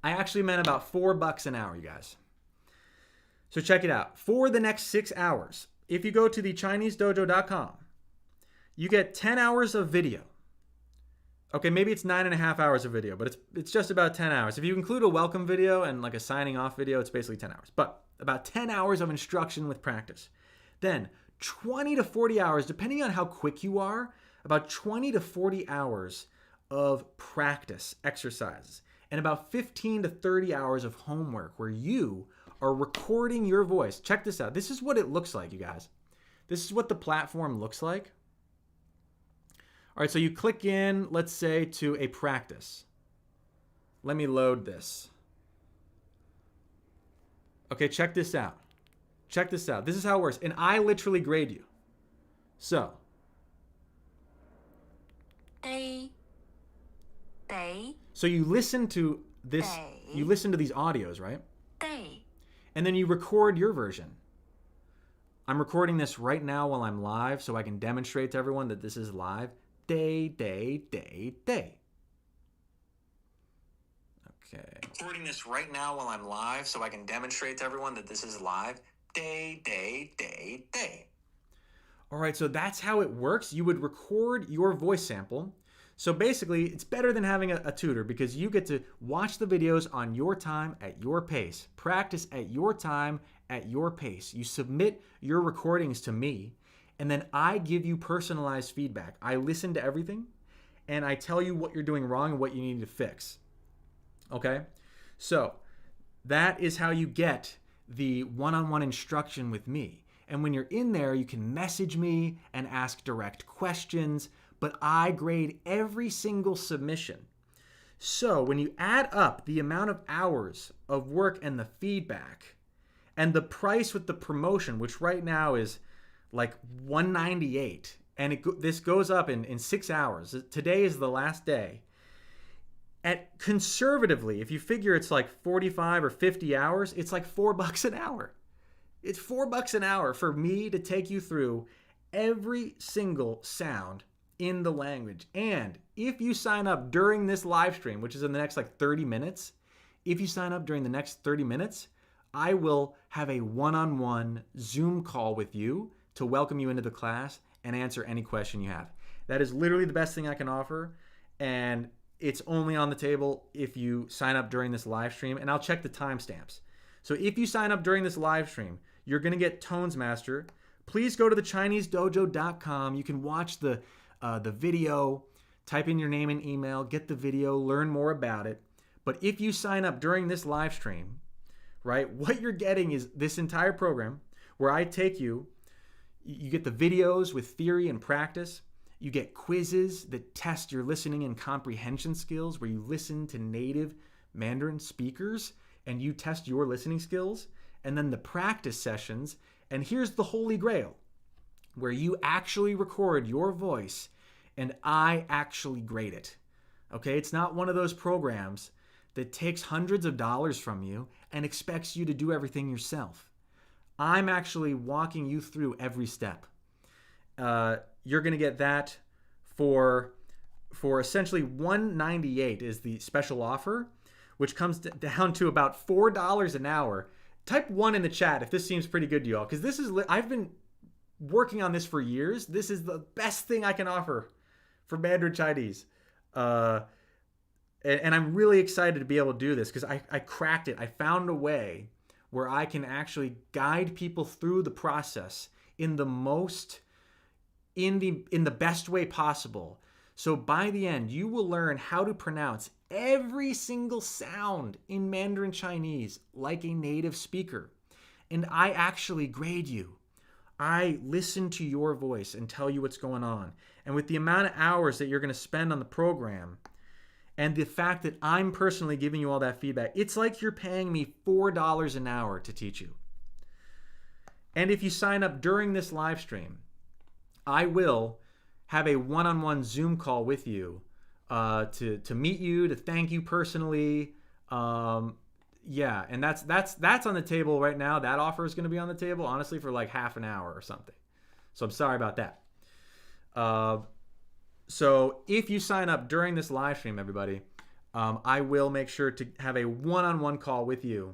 I actually meant about $4 an hour, you guys. So check it out. For the next 6 hours, if you go to thechinesedojo.com, you get 10 hours of video. Okay, maybe it's 9.5 hours of video, but it's just about 10 hours. If you include a welcome video and like a signing off video, it's basically 10 hours. But about 10 hours of instruction with practice. Then 20 to 40 hours, depending on how quick you are, about 20 to 40 hours of practice exercises. And about 15 to 30 hours of homework where you are recording your voice. Check this out. This is what it looks like, you guys. This is what the platform looks like. All right, so you click in, let's say, to a practice. Let me load this. Okay, check this out. Check this out. This is how it works. And I literally grade you. So. So you listen to this, you listen to these audios, right? And then you record your version. I'm recording this right now while I'm live so I can demonstrate to everyone that this is live. Day. Okay. Recording this right now while I'm live so I can demonstrate to everyone that this is live. Day. All right, so that's how it works. You would record your voice sample. So basically, it's better than having a tutor because you get to watch the videos on your time at your pace, practice at your time at your pace. You submit your recordings to me, and then I give you personalized feedback. I listen to everything, and I tell you what you're doing wrong and what you need to fix. Okay? So that is how you get the one-on-one instruction with me. And when you're in there, you can message me and ask direct questions, but I grade every single submission. So when you add up the amount of hours of work and the feedback and the price with the promotion, which right now is like $198, and this goes up in 6 hours. Today is the last day. At conservatively, if you figure it's like 45 or 50 hours, it's like $4 an hour. It's $4 an hour for me to take you through every single sound in the language. And if you sign up during this live stream, which is in the next like 30 minutes, if you sign up during the next 30 minutes, I will have a one-on-one Zoom call with you to welcome you into the class and answer any question you have. That is literally the best thing I can offer. And it's only on the table if you sign up during this live stream, and I'll check the timestamps. So if you sign up during this live stream, you're going to get Tones Master. Please go to thechinesedojo.com. You can watch the video, type in your name and email, get the video, learn more about it. But if you sign up during this live stream, right, what you're getting is this entire program where I take you get the videos with theory and practice. You get quizzes that test your listening and comprehension skills, where you listen to native Mandarin speakers and you test your listening skills. And then the practice sessions. And here's the holy grail, where you actually record your voice and I actually grade it. Okay, it's not one of those programs that takes hundreds of dollars from you and expects you to do everything yourself. I'm actually walking you through every step. You're going to get that for essentially $198 is the special offer, which comes down to about $4 an hour. Type 1 in the chat if this seems pretty good to y'all, because this is I've been working on this for years. This is the best thing I can offer for Mandarin Chinese. And I'm really excited to be able to do this because I cracked it. I found a way where I can actually guide people through the process in the best way possible. So by the end, you will learn how to pronounce every single sound in Mandarin Chinese like a native speaker. And I actually grade you. I listen to your voice and tell you what's going on. And with the amount of hours that you're going to spend on the program and the fact that I'm personally giving you all that feedback, it's like you're paying me $4 an hour to teach you. And if you sign up during this live stream, I will have a one-on-one Zoom call with you to meet you, to thank you personally. Yeah, and that's on the table right now. That offer is going to be on the table, honestly, for like half an hour or something. So I'm sorry about that. So if you sign up during this live stream, everybody, I will make sure to have a one-on-one call with you.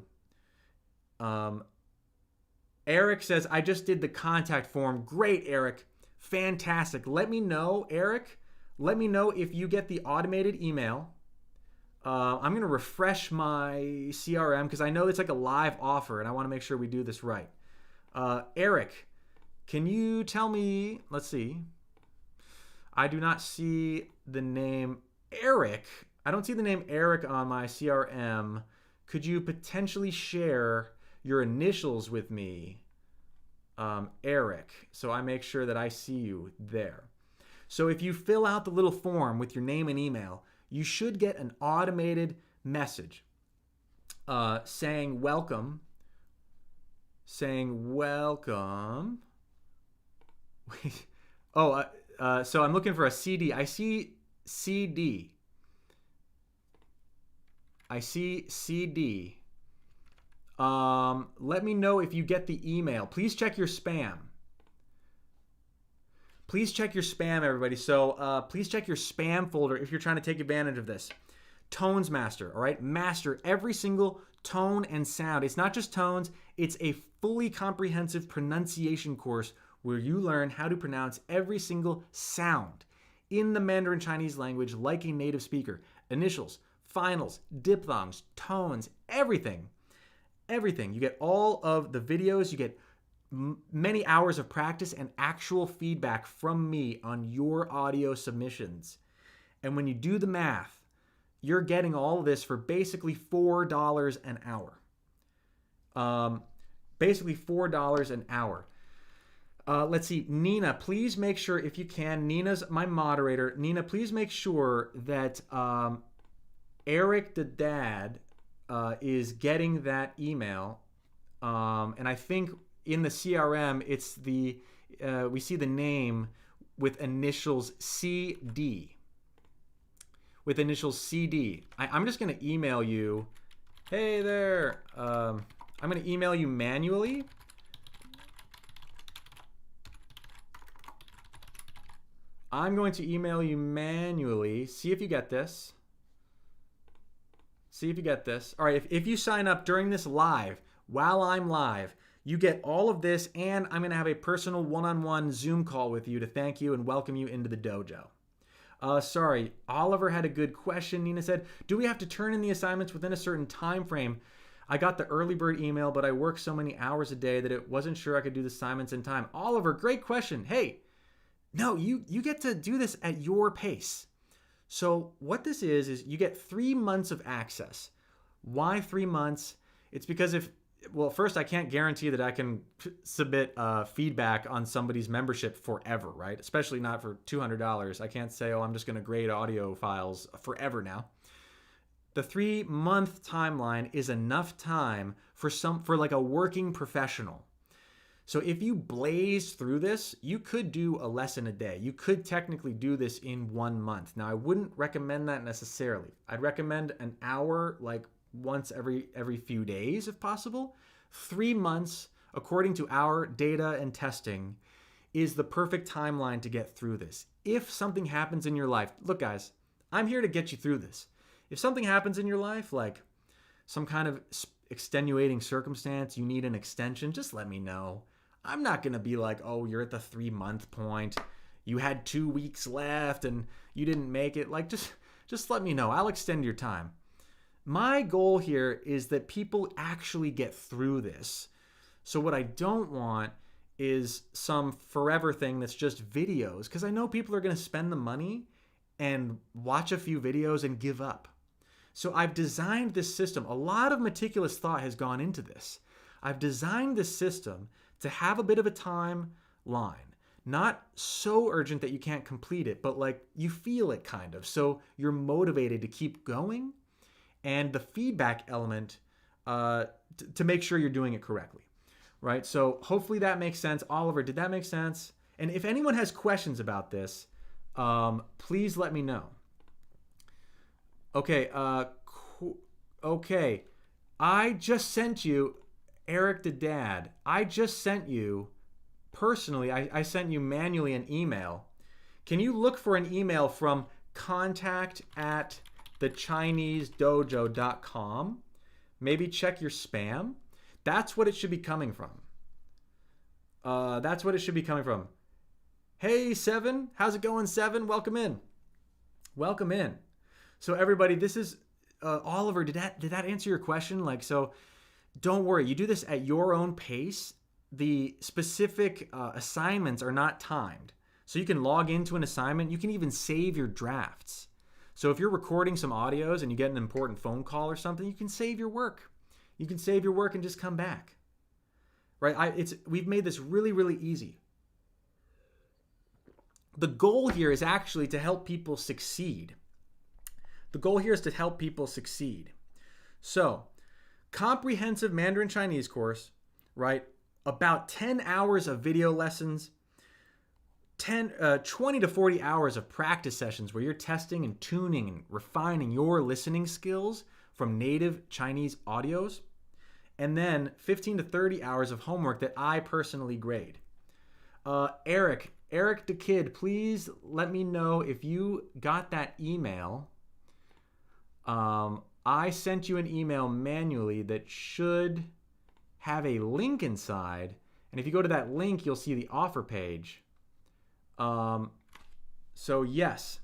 Eric says, I just did the contact form. Great, Eric. Fantastic. Let me know, Eric. Let me know if you get the automated email. I'm going to refresh my CRM because I know it's like a live offer and I want to make sure we do this right. Eric, can you tell me, let's see. I do not see the name Eric. I don't see the name Eric on my CRM. Could you potentially share your initials with me? Eric, so I make sure that I see you there. So if you fill out the little form with your name and email, you should get an automated message saying welcome. So I'm looking for a CD. I see CD. Let me know if you get the email. Please check your spam. Please check your spam, everybody. So please check your spam folder if you're trying to take advantage of this. Tones Master, all right? Master every single tone and sound. It's not just tones. It's a fully comprehensive pronunciation course where you learn how to pronounce every single sound in the Mandarin Chinese language like a native speaker. Initials, finals, diphthongs, tones, everything. everything. You get all of the videos, you get many hours of practice and actual feedback from me on your audio submissions. And when you do the math, you're getting all of this for basically $4 an hour. Basically $4 an hour. Let's see, Nina, please make sure, if you can, Nina's my moderator. Nina, please make sure that Eric the dad is getting that email. And I think in the CRM, it's the we see the name with initials CD. With initials CD. I'm just going to email you. Hey there. I'm going to email you manually. I'm going to email you manually. See if you get this. See if you get this. All right, if you sign up during this live, while I'm live, you get all of this, and I'm going to have a personal one-on-one Zoom call with you to thank you and welcome you into the dojo. Sorry, Oliver had a good question. Nina said, do we have to turn in the assignments within a certain time frame? I got the early bird email, but I work so many hours a day that it wasn't sure I could do the assignments in time. Oliver, great question. Hey, no, you get to do this at your pace. So what this is you get 3 months of access. Why 3 months? It's because first, I can't guarantee that I can submit feedback on somebody's membership forever, right? Especially not for $200. I can't say, oh, I'm just going to grade audio files forever now. The 3-month timeline is enough time for like a working professional. So if you blaze through this, you could do a lesson a day. You could technically do this in 1 month. Now, I wouldn't recommend that necessarily. I'd recommend an hour, like once every few days if possible. 3 months, according to our data and testing, is the perfect timeline to get through this. If something happens in your life, look guys, I'm here to get you through this. If something happens in your life, like some kind of extenuating circumstance, you need an extension, just let me know. I'm not going to be like, oh, you're at the 3-month point. You had 2 weeks left and you didn't make it. Like, just let me know. I'll extend your time. My goal here is that people actually get through this. So what I don't want is some forever thing that's just videos, because I know people are going to spend the money and watch a few videos and give up. So I've designed this system. A lot of meticulous thought has gone into this. I've designed this system to have a bit of a timeline. Not so urgent that you can't complete it, but like you feel it kind of. So you're motivated to keep going, and the feedback element to make sure you're doing it correctly, right? So hopefully that makes sense. Oliver, did that make sense? And if anyone has questions about this, please let me know. Okay, okay. I just sent you, Eric the dad, I just sent you, personally, I sent you manually an email. Can you look for an email from contact@thechinesedojo.com? Maybe check your spam. That's what it should be coming from. That's what it should be coming from. Hey, Seven. How's it going, Seven? Welcome in. Welcome in. So everybody, this is Oliver. Did that answer your question? Like, so don't worry. You do this at your own pace. The specific assignments are not timed. So you can log into an assignment. You can even save your drafts. So if you're recording some audios and you get an important phone call or something, you can save your work. You can save your work and just come back. Right? We've made this really, really easy. The goal here is actually to help people succeed. The goal here is to help people succeed. So, comprehensive Mandarin Chinese course, right? About 10 hours of video lessons, 20 to 40 hours of practice sessions where you're testing and tuning and refining your listening skills from native Chinese audios, and then 15 to 30 hours of homework that I personally grade. Eric the kid, please let me know if you got that email. I sent you an email manually that should have a link inside. And if you go to that link, you'll see the offer page. So yes.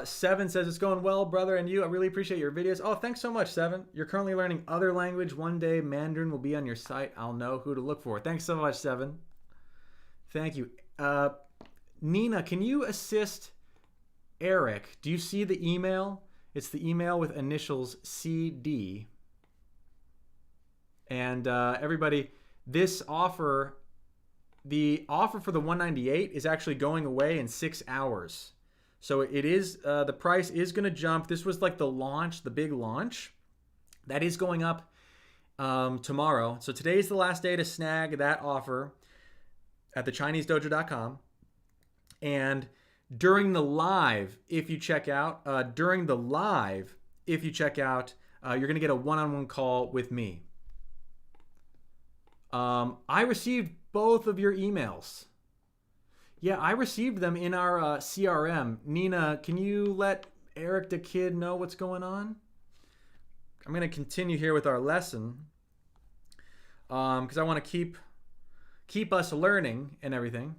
Seven says it's going well, brother, and you. I really appreciate your videos. Oh, thanks so much, Seven. You're currently learning other language. One day Mandarin will be on your site. I'll know who to look for. Thanks so much, Seven. Thank you. Nina, can you assist Eric? Do you see the email? It's the email with initials CD. And everybody, this offer, the offer for the 198 is actually going away in 6 hours. So it is, the price is going to jump. This was like the launch, the big launch. That is going up tomorrow. So today is the last day to snag that offer at thechinesedojo.com. And during the live, if you check out, you're going to get a one-on-one call with me. I received both of your emails. Yeah, I received them in our CRM. Nina, can you let Eric the Kid know what's going on? I'm going to continue here with our lesson because I want to keep us learning and everything.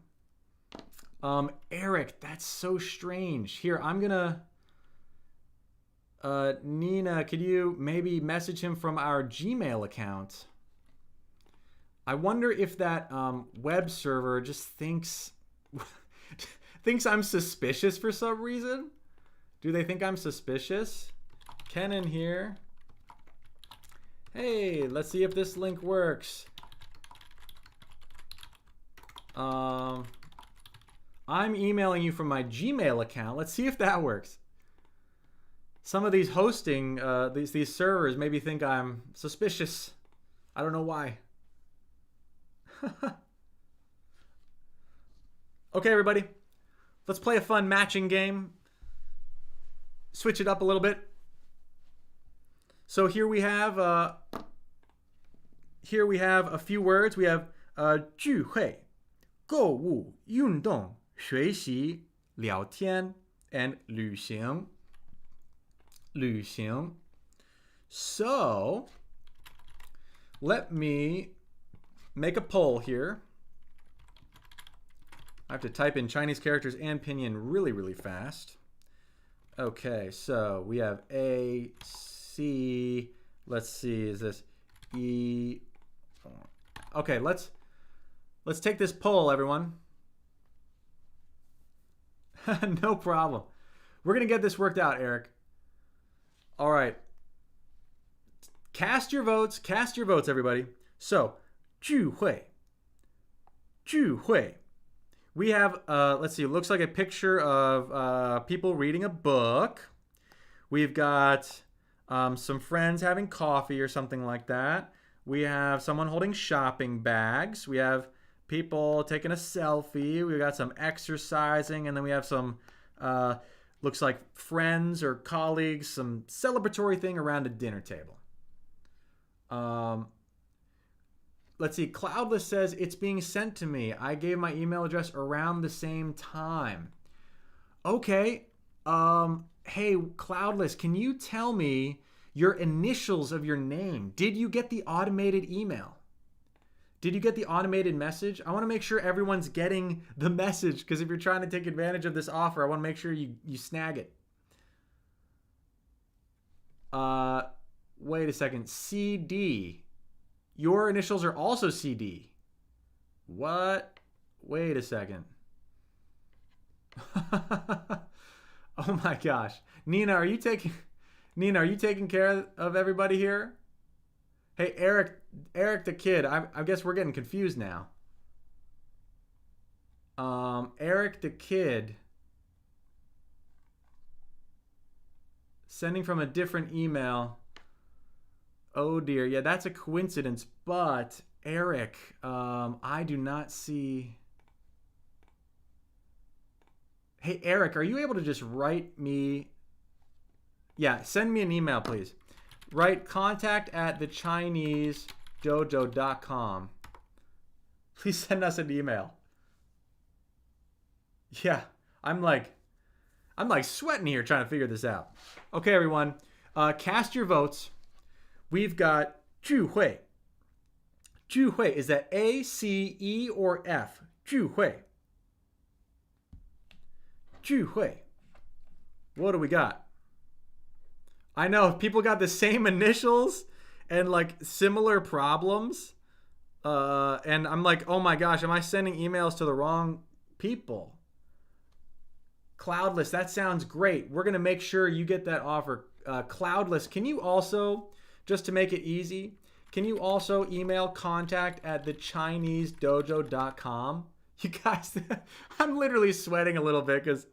Eric, that's so strange. Here, I'm going to... Nina, could you maybe message him from our Gmail account? I wonder if that web server just thinks I'm suspicious for some reason. Do they think I'm suspicious? Kenan here. Hey, let's see if this link works. I'm emailing you from my Gmail account. Let's see if that works. Some of these hosting, these servers maybe think I'm suspicious. I don't know why. Okay, everybody. Let's play a fun matching game. Switch it up a little bit. So here we have a few words. We have 聚会, 购物, 运动, 学习, 聊天, and 旅行. 旅行. So let me make a poll here. I have to type in Chinese characters and pinyin really, really fast. Okay, so we have A, C. Let's see, is this E? Okay, let's take this poll, everyone. No problem. We're gonna get this worked out, Eric. All right. Cast your votes, everybody. So, 聚会. 聚会. We have, let's see, it looks like a picture of people reading a book. We've got some friends having coffee or something like that. We have someone holding shopping bags. We have people taking a selfie. We've got some exercising. And then we have some, looks like friends or colleagues, some celebratory thing around a dinner table. Let's see, Cloudless says it's being sent to me. I gave my email address around the same time. Okay. Hey, Cloudless, can you tell me your initials of your name? Did you get the automated email? Did you get the automated message? I want to make sure everyone's getting the message, because if you're trying to take advantage of this offer, I want to make sure you snag it. Wait a second. CD. Your initials are also CD. What? Wait a second. Oh my gosh. Nina, are you taking care of everybody here? Hey, Eric the Kid, I guess we're getting confused now. Eric the Kid sending from a different email. Oh dear, yeah, that's a coincidence, but Eric, I do not see... Hey, Eric, are you able to just write me... Yeah, send me an email, please. Write contact@thechinesedojo.com. Please send us an email. Yeah, I'm like sweating here trying to figure this out. Okay, everyone, cast your votes. We've got 聚会. 聚会, is that A, C, E, or F? 聚会. 聚会. What do we got? I know people got the same initials and like similar problems. And I'm like, oh my gosh, am I sending emails to the wrong people? Cloudless, that sounds great. We're going to make sure you get that offer. Cloudless, can you also, just to make it easy, can you also email contact@thechinesedojo.com? You guys, I'm literally sweating a little bit because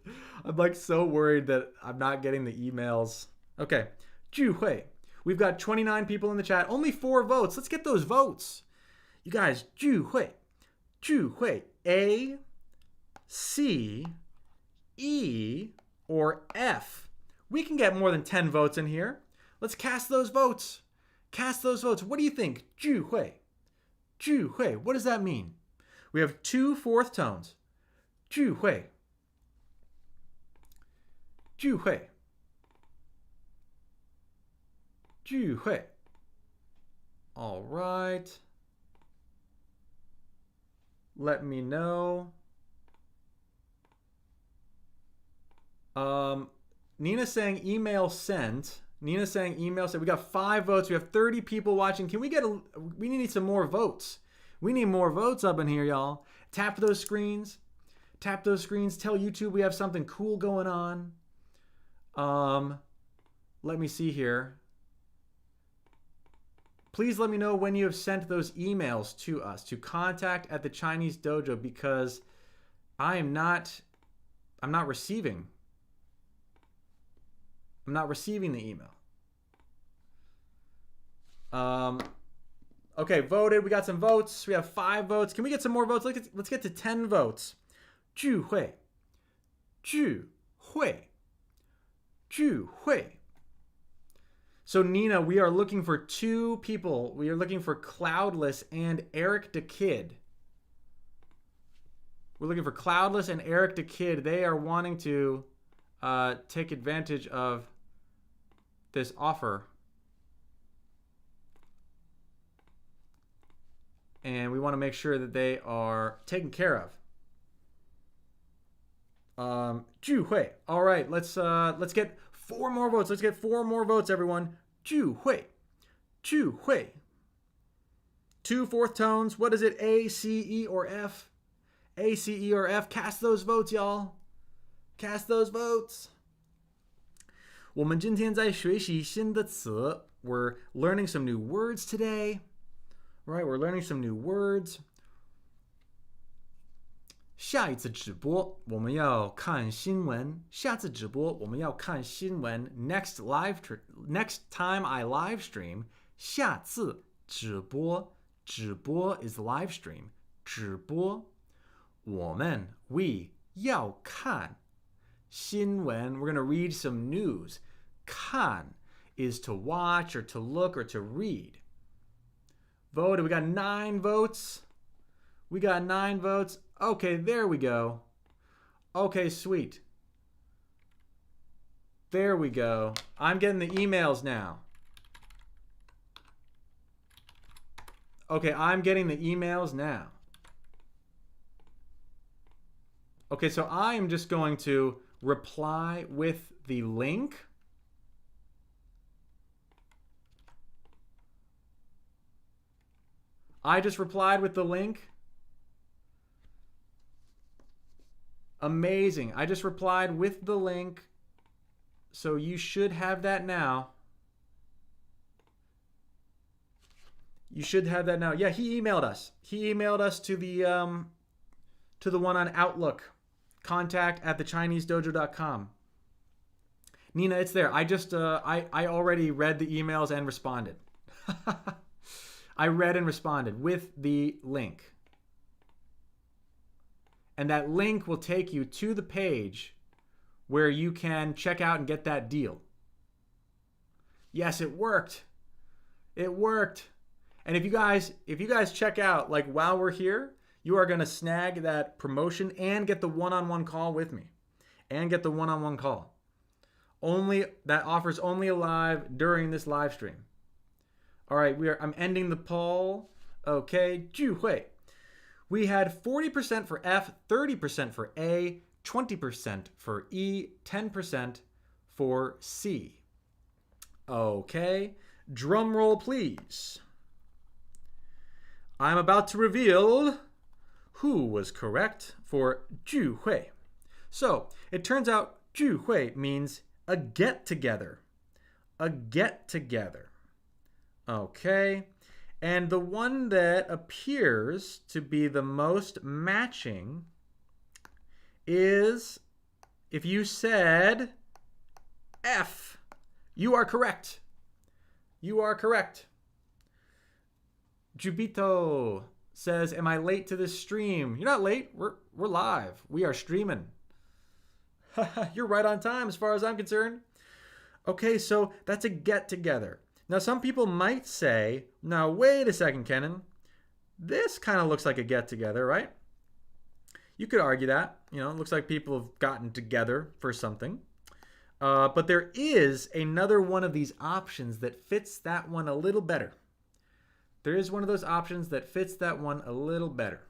I'm like so worried that I'm not getting the emails. Okay, Juhui. We've got 29 people in the chat. Only 4 votes. Let's get those votes. You guys, Juhui. A, C, E, or F. We can get more than 10 votes in here. Let's cast those votes. Cast those votes. What do you think? Juhui. What does that mean? We have 2 fourth tones. Juhui. All right. Let me know. Nina saying email sent. Nina saying email sent. We got 5 votes. We have 30 people watching. Can we get we need some more votes. We need more votes up in here, y'all. Tap those screens. Tap those screens. Tell YouTube we have something cool going on. Let me see here. Please let me know when you have sent those emails to us, to contact@thechinesedojo, because I'm not receiving. I'm not receiving the email. Okay, voted. We got some votes. We have 5 votes. Can we get some more votes? Let's get to 10 votes. 聚会. So Nina, we are looking for 2 people. We are looking for Cloudless and Eric the Kid. We're looking for Cloudless and Eric the Kid. They are wanting to take advantage of this offer. And we want to make sure that they are taken care of. 聚会. All right, let's get 4 more votes. Let's get 4 more votes, everyone. 聚会. 2 fourth tones. What is it? A, C, E, or F? A, C, E, or F. Cast those votes, y'all. Cast those votes. 我们今天在学习新的词. We're learning some new words today. Right, we're learning some new words. 下一次直播我们要看新闻。下次直播我们要看新闻。Next time I live stream. 下次直播。直播 is live stream. 直播。我们 we 要看新闻. We're going to read some news. 看 is to watch or to look or to read. Voted. We got 9 votes. We got 9 votes. Okay, there we go. Okay, sweet. There we go. I'm getting the emails now. Okay, I'm getting the emails now. Okay, so I am just going to reply with the link. I just replied with the link. Amazing. I just replied with the link. So you should have that now. You should have that now. Yeah, he emailed us. He emailed us to the one on Outlook. contact@thechinesedojo.com. Nina, it's there. I just I already read the emails and responded. I read and responded with the link. And that link will take you to the page where you can check out and get that deal. Yes, it worked. It worked. And if you guys check out, like while we're here, you are going to snag that promotion and get the one-on-one call with me. And get the one-on-one call. That offer's only alive during this live stream. All right, I'm ending the poll. Okay, 聚会. We had 40% for F, 30% for A, 20% for E, 10% for C. Okay, drum roll please. I'm about to reveal who was correct for 聚会. So it turns out 聚会 means a get together. A get together. Okay. And the one that appears to be the most matching is if you said F. You are correct. You are correct. Jubito says, am I late to this stream? You're not late. We're live. We are streaming. You're right on time as far as I'm concerned. Okay, so that's a get together. Now, some people might say, now, wait a second, Kenan. This kind of looks like a get together, right? You could argue that. You know, it looks like people have gotten together for something. But there is another one of these options that fits that one a little better. There is one of those options that fits that one a little better.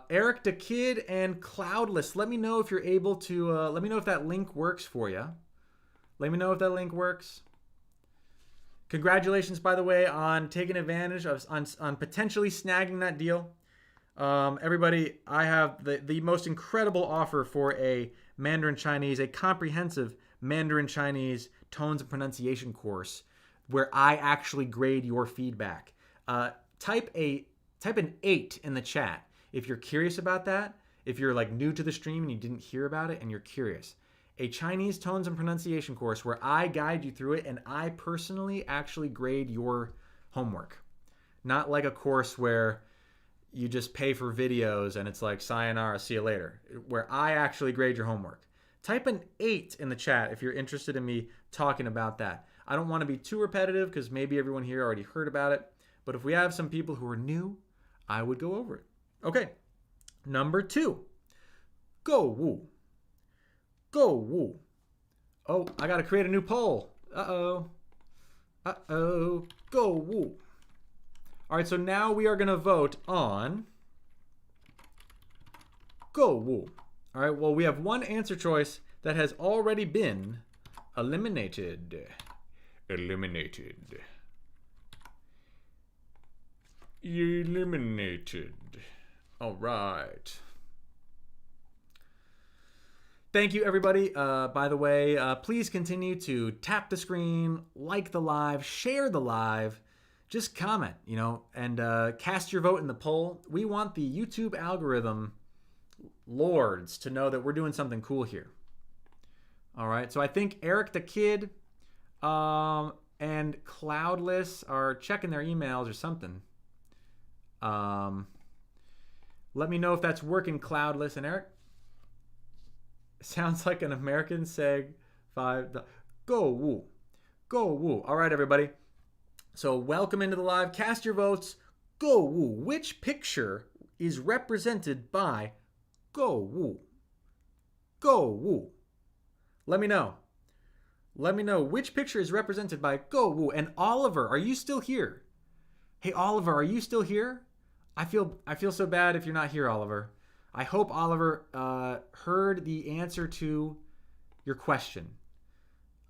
Eric the Kid and Cloudless, let me know if you're able to, let me know if that link works for you. Let me know if that link works. Congratulations, by the way, on taking advantage of, on potentially snagging that deal. Everybody, I have the most incredible offer for a Mandarin Chinese, a comprehensive Mandarin Chinese tones and pronunciation course where I actually grade your feedback. Type an 8 in the chat if you're curious about that. If you're like new to the stream and you didn't hear about it and you're curious. A Chinese tones and pronunciation course where I guide you through it and I personally actually grade your homework. Not like a course where you just pay for videos and it's like sayonara, see you later. Where I actually grade your homework. Type an 8 in the chat if you're interested in me talking about that. I don't want to be too repetitive because maybe everyone here already heard about it. But if we have some people who are new, I would go over it. Okay, number 2. 购物. 购物. Oh, I got to create a new poll. Uh-oh. 购物. All right, so now we are going to vote on 购物. All right, well, we have one answer choice that has already been eliminated. Eliminated. All right. Thank you, everybody. By the way, please continue to tap the screen, like the live, share the live, just comment, you know, and cast your vote in the poll. We want the YouTube algorithm lords to know that we're doing something cool here. All right, so I think Eric the Kid and Cloudless are checking their emails or something. Let me know if that's working, Cloudless and Eric. Sounds like an American seg 5. 购物. 购物. All right, everybody. So welcome into the live. Cast your votes. 购物. Which picture is represented by 购物? 购物. Let me know. Let me know which picture is represented by 购物. And Oliver, are you still here? Hey, Oliver, are you still here? I feel so bad if you're not here, Oliver. I hope Oliver heard the answer to your question.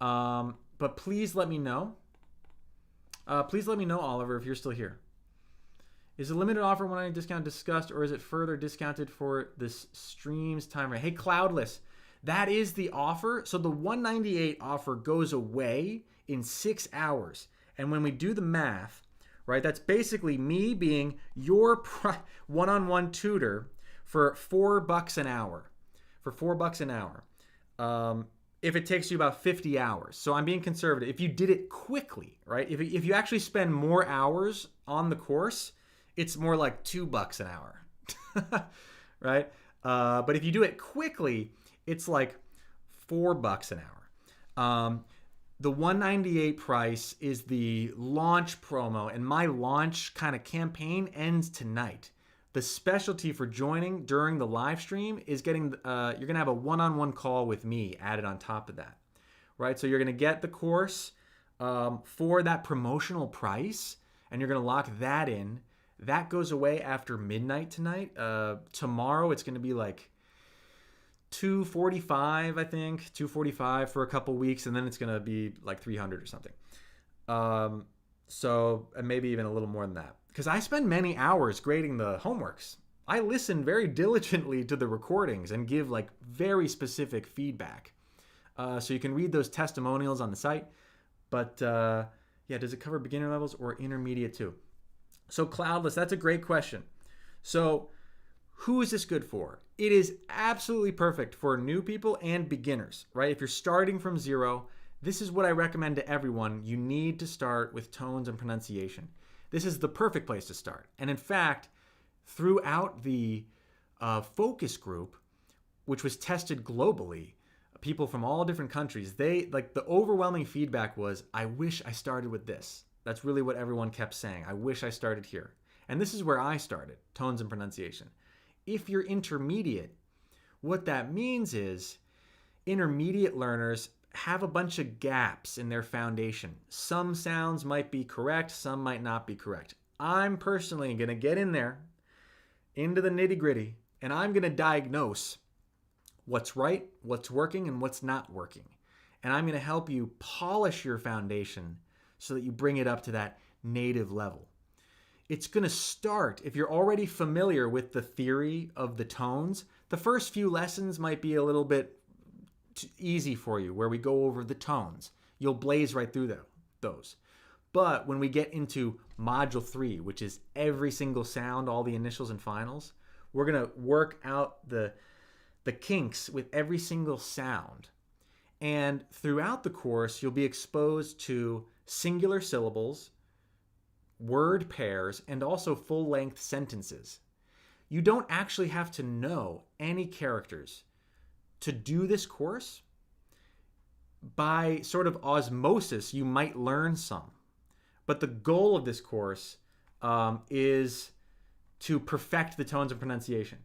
But please let me know. Please let me know, Oliver, if you're still here. Is a limited offer when I discount discussed, or is it further discounted for this stream's time? Hey, Cloudless, that is the offer. So the $198 offer goes away in 6 hours. And when we do the math, right, that's basically me being your one-on-one tutor for $4 an hour. For $4 an hour. If it takes you about 50 hours. So I'm being conservative. If you did it quickly, right? If you actually spend more hours on the course, it's more like $2 an hour, right? But if you do it quickly, it's like $4 an hour. The $198 price is the launch promo, and my launch kind of campaign ends tonight. The specialty for joining during the live stream is getting, you're going to have a one-on-one call with me added on top of that, right? So you're going to get the course for that promotional price, and you're going to lock that in. That goes away after midnight tonight. Tomorrow it's going to be like 245, I think, 245 for a couple weeks, and then it's going to be like 300 or something. So maybe even a little more than that. Because I spend many hours grading the homeworks. I listen very diligently to the recordings and give like very specific feedback. So you can read those testimonials on the site. But yeah, does it cover beginner levels or intermediate too? So Cloudless, that's a great question. So who is this good for? It is absolutely perfect for new people and beginners, right? If you're starting from zero, this is what I recommend to everyone. You need to start with tones and pronunciation. This is the perfect place to start. And in fact, throughout the focus group, which was tested globally, people from all different countries, they like the overwhelming feedback was, I wish I started with this. That's really what everyone kept saying. I wish I started here. And this is where I started, tones and pronunciation. If you're intermediate, what that means is intermediate learners have a bunch of gaps in their foundation. Some sounds might be correct, some might not be correct. I'm personally going to get in there, into the nitty-gritty, and I'm going to diagnose what's right, what's working, and what's not working. And I'm going to help you polish your foundation so that you bring it up to that native level. It's going to start, if you're already familiar with the theory of the tones, the first few lessons might be a little bit easy for you, where we go over the tones. You'll blaze right through those. But when we get into module 3, which is every single sound, all the initials and finals, we're going to work out the kinks with every single sound. And throughout the course, you'll be exposed to singular syllables, word pairs, and also full-length sentences. You don't actually have to know any characters to do this course. By sort of osmosis, you might learn some. But the goal of this course is to perfect the tones of pronunciation.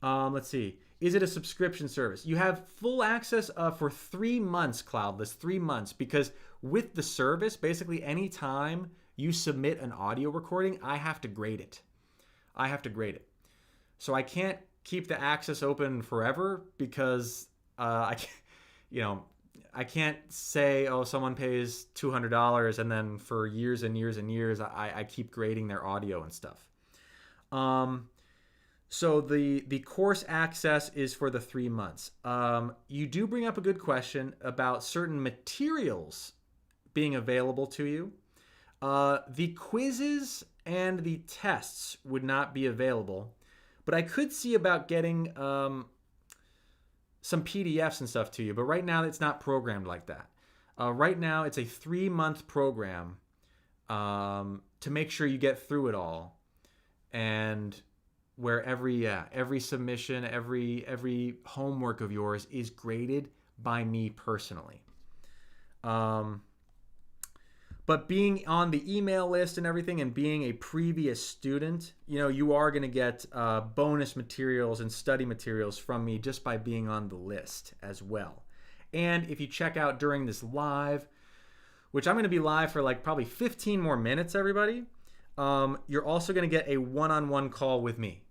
Let's see. Is it a subscription service? You have full access for 3 months, Cloudless, 3 months, because with the service, basically any time you submit an audio recording, I have to grade it. So I can't keep the access open forever because I can't say, oh, someone pays $200 and then for years and years and years I keep grading their audio and stuff. So the course access is for the 3 months. You do bring up a good question about certain materials being available to you. The quizzes and the tests would not be available, but I could see about getting some PDFs and stuff to you. But right now it's not programmed like that. Right now it's a 3-month program to make sure you get through it all, and where every submission, every homework of yours is graded by me personally. But being on the email list and everything, and being a previous student, you are going to get bonus materials and study materials from me just by being on the list as well. And if you check out during this live, which I'm going to be live for like probably 15 more minutes, everybody, you're also going to get a one-on-one call with me.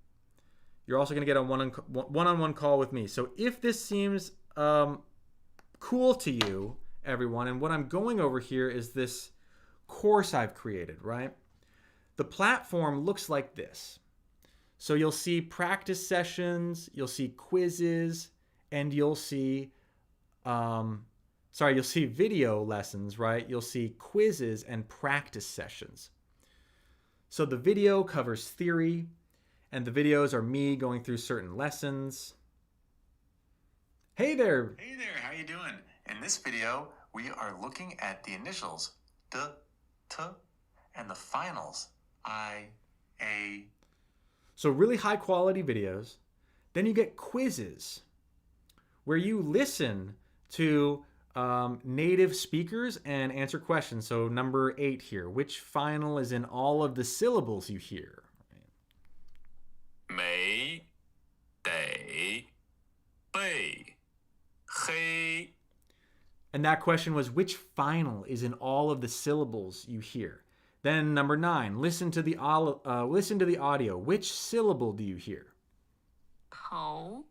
You're also going to get a one-on-one call with me. So if this seems cool to you, everyone, and what I'm going over here is this course I've created, right? The platform looks like this. So you'll see practice sessions, you'll see quizzes, and you'll see video lessons, right? You'll see quizzes and practice sessions. So the video covers theory, and the videos are me going through certain lessons. Hey there! Hey there, how you doing? In this video, we are looking at the initials D, T, and the finals I, A. So really high quality videos. Then you get quizzes where you listen to native speakers and answer questions. So number 8 here, which final is in all of the syllables you hear? Mei, Dei, Bei, Hei. And that question was, which final is in all of the syllables you hear? Then number 9, listen to the audio. Which syllable do you hear? 头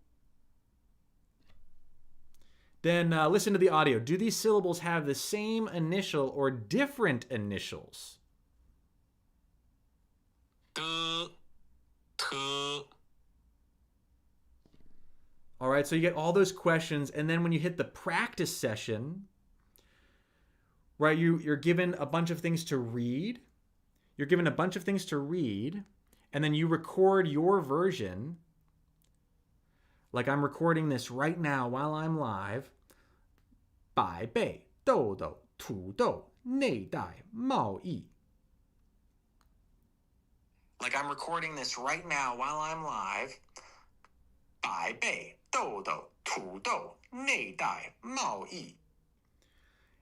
Then listen to the audio. Do these syllables have the same initial or different initials? 的 t All right, so you get all those questions, and then when you hit the practice session, right, you're given a bunch of things to read. You're given a bunch of things to read, and then you record your version. Like I'm recording this right now while I'm live. 百倍豆豆土豆内带贸易. Like I'm recording this right now while I'm live. 百倍豆豆土豆内带贸易.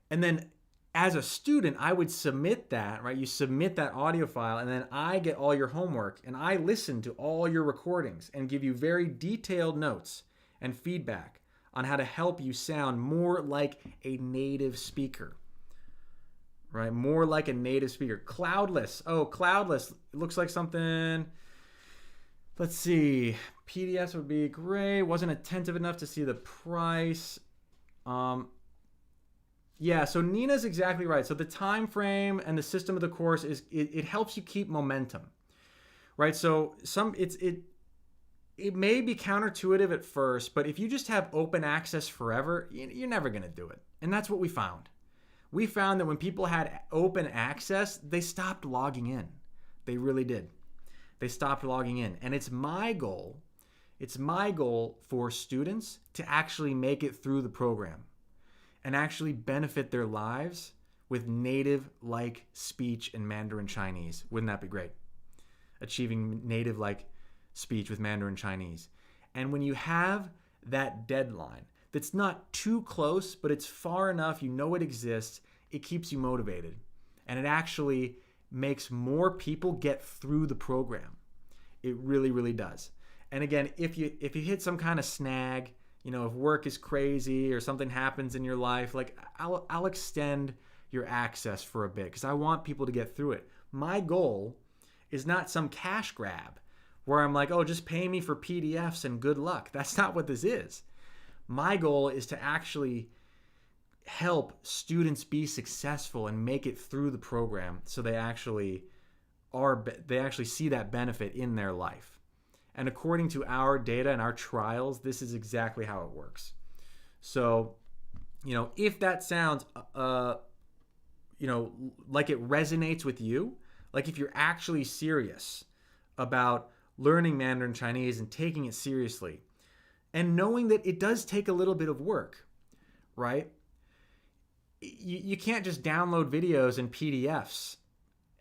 And then as a student, I would submit that, right? You submit that audio file, and then I get all your homework, and I listen to all your recordings and give you very detailed notes and feedback on how to help you sound more like a native speaker, right? More like a native speaker. Cloudless. Oh, Cloudless. It looks like something. Let's see. PDFs would be great. Wasn't attentive enough to see the price. Yeah, so Nina's exactly right. So the time frame and the system of the course is it helps you keep momentum, right? So it may be counterintuitive at first, but if you just have open access forever, you're never going to do it. And that's what we found. We found that when people had open access, they stopped logging in. They really did. They stopped logging in. And it's my goal for students to actually make it through the program and actually benefit their lives with native-like speech in Mandarin Chinese. Wouldn't that be great? Achieving native-like speech with Mandarin Chinese. And when you have that deadline that's not too close, but it's far enough, you know it exists, it keeps you motivated. And it actually makes more people get through the program. It really, really does. And again, if you hit some kind of snag, you know, if work is crazy or something happens in your life, like I'll extend your access for a bit because I want people to get through it. My goal is not some cash grab where I'm like, oh, just pay me for PDFs and good luck. That's not what this is. My goal is to actually help students be successful and make it through the program so they actually see that benefit in their life. And according to our data and our trials, this is exactly how it works. So, you know, if that sounds, you know, like it resonates with you, like if you're actually serious about learning Mandarin Chinese and taking it seriously, and knowing that it does take a little bit of work, right? You can't just download videos and PDFs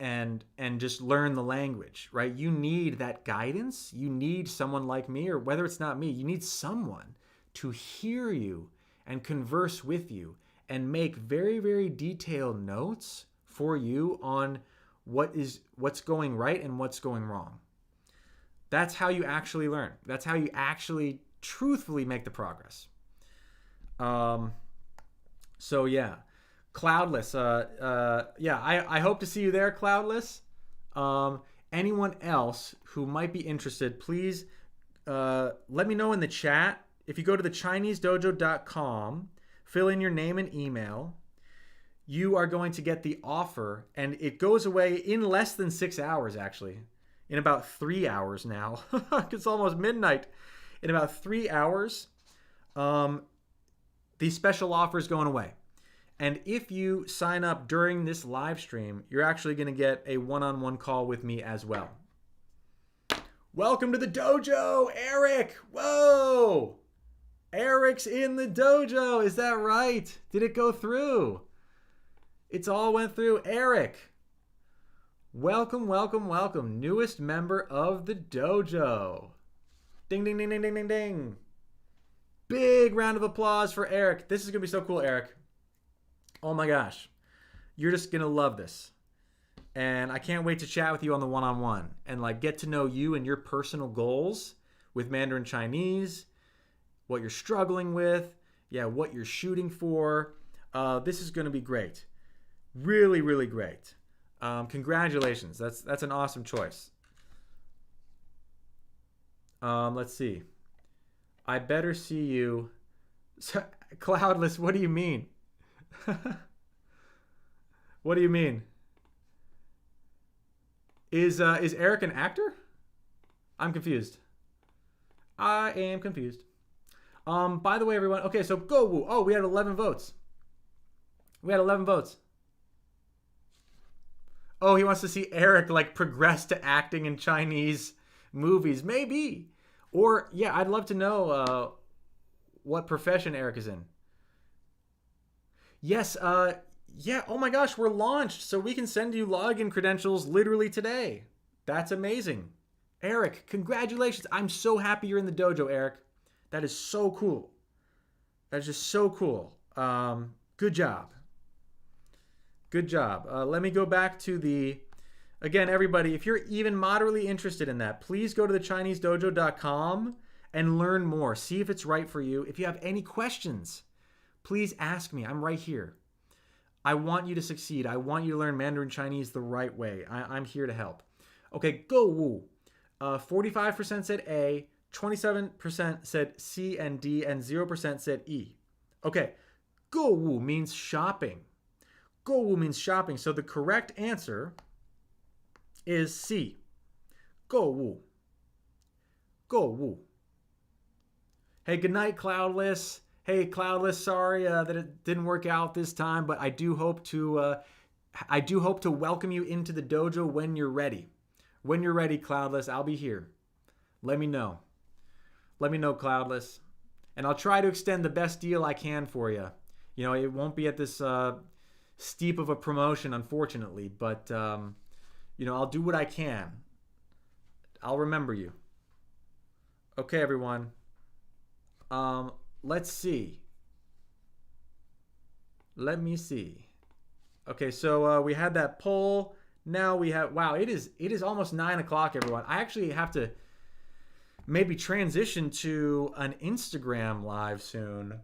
and just learn the language, right? You need that guidance. You need someone like me, or whether it's not me, you need someone to hear you and converse with you and make very, very detailed notes for you on what's going right and what's going wrong. That's how you actually learn. That's how you actually truthfully make the progress. So yeah. Cloudless, I hope to see you there, Cloudless. Anyone else who might be interested, please let me know in the chat. If you go to thechinesedojo.com, fill in your name and email, you are going to get the offer, and it goes away in less than 6 hours, actually. In about 3 hours now. It's almost midnight. In about 3 hours, the special offer is going away. And if you sign up during this live stream, you're actually going to get a one-on-one call with me as well. Welcome to the dojo, Eric. Whoa. Eric's in the dojo. Is that right? Did it go through? It's all went through. Eric. Welcome, welcome, welcome. Newest member of the dojo. Ding, ding, ding, ding, ding, ding, ding. Big round of applause for Eric. This is going to be so cool, Eric. Oh my gosh, you're just going to love this. And I can't wait to chat with you on the one-on-one and like get to know you and your personal goals with Mandarin Chinese, what you're struggling with, what you're shooting for. This is going to be great. Really, really great. Congratulations. That's an awesome choice. Let's see. I better see you. Cloudless, what do you mean? What do you mean? Is Eric an actor? I'm confused. I am confused. By the way, everyone. Okay, so go woo. Oh, we had 11 votes. We had 11 votes. Oh, he wants to see Eric like progress to acting in Chinese movies. Maybe. Or yeah, I'd love to know what profession Eric is in. Yes, yeah, oh my gosh, we're launched, so we can send you login credentials literally today. That's amazing. Eric, congratulations. I'm so happy you're in the dojo, Eric. That is so cool. That is just so cool. Good job. Good job. Let me go back to the... Again, everybody, if you're even moderately interested in that, please go to thechinesedojo.com and learn more. See if it's right for you. If you have any questions, please ask me. I'm right here. I want you to succeed. I want you to learn Mandarin Chinese the right way. I'm here to help. Okay, go woo. 45% said A, 27% said C and D, and 0% said E. Okay, go woo means shopping. Go woo means shopping. So the correct answer is C. Go woo. Go woo. Hey, good night, Cloudless. Hey, Cloudless, sorry that it didn't work out this time, but I do hope to welcome you into the dojo when you're ready. When you're ready, Cloudless, I'll be here. Let me know. Let me know, Cloudless. And I'll try to extend the best deal I can for you. You know, it won't be at this steep of a promotion, unfortunately, but, you know, I'll do what I can. I'll remember you. Okay, everyone. Let's see. Let me see. Okay, so we had that poll. Now we have, wow, it is almost 9 o'clock, everyone. I actually have to maybe transition to an Instagram live soon.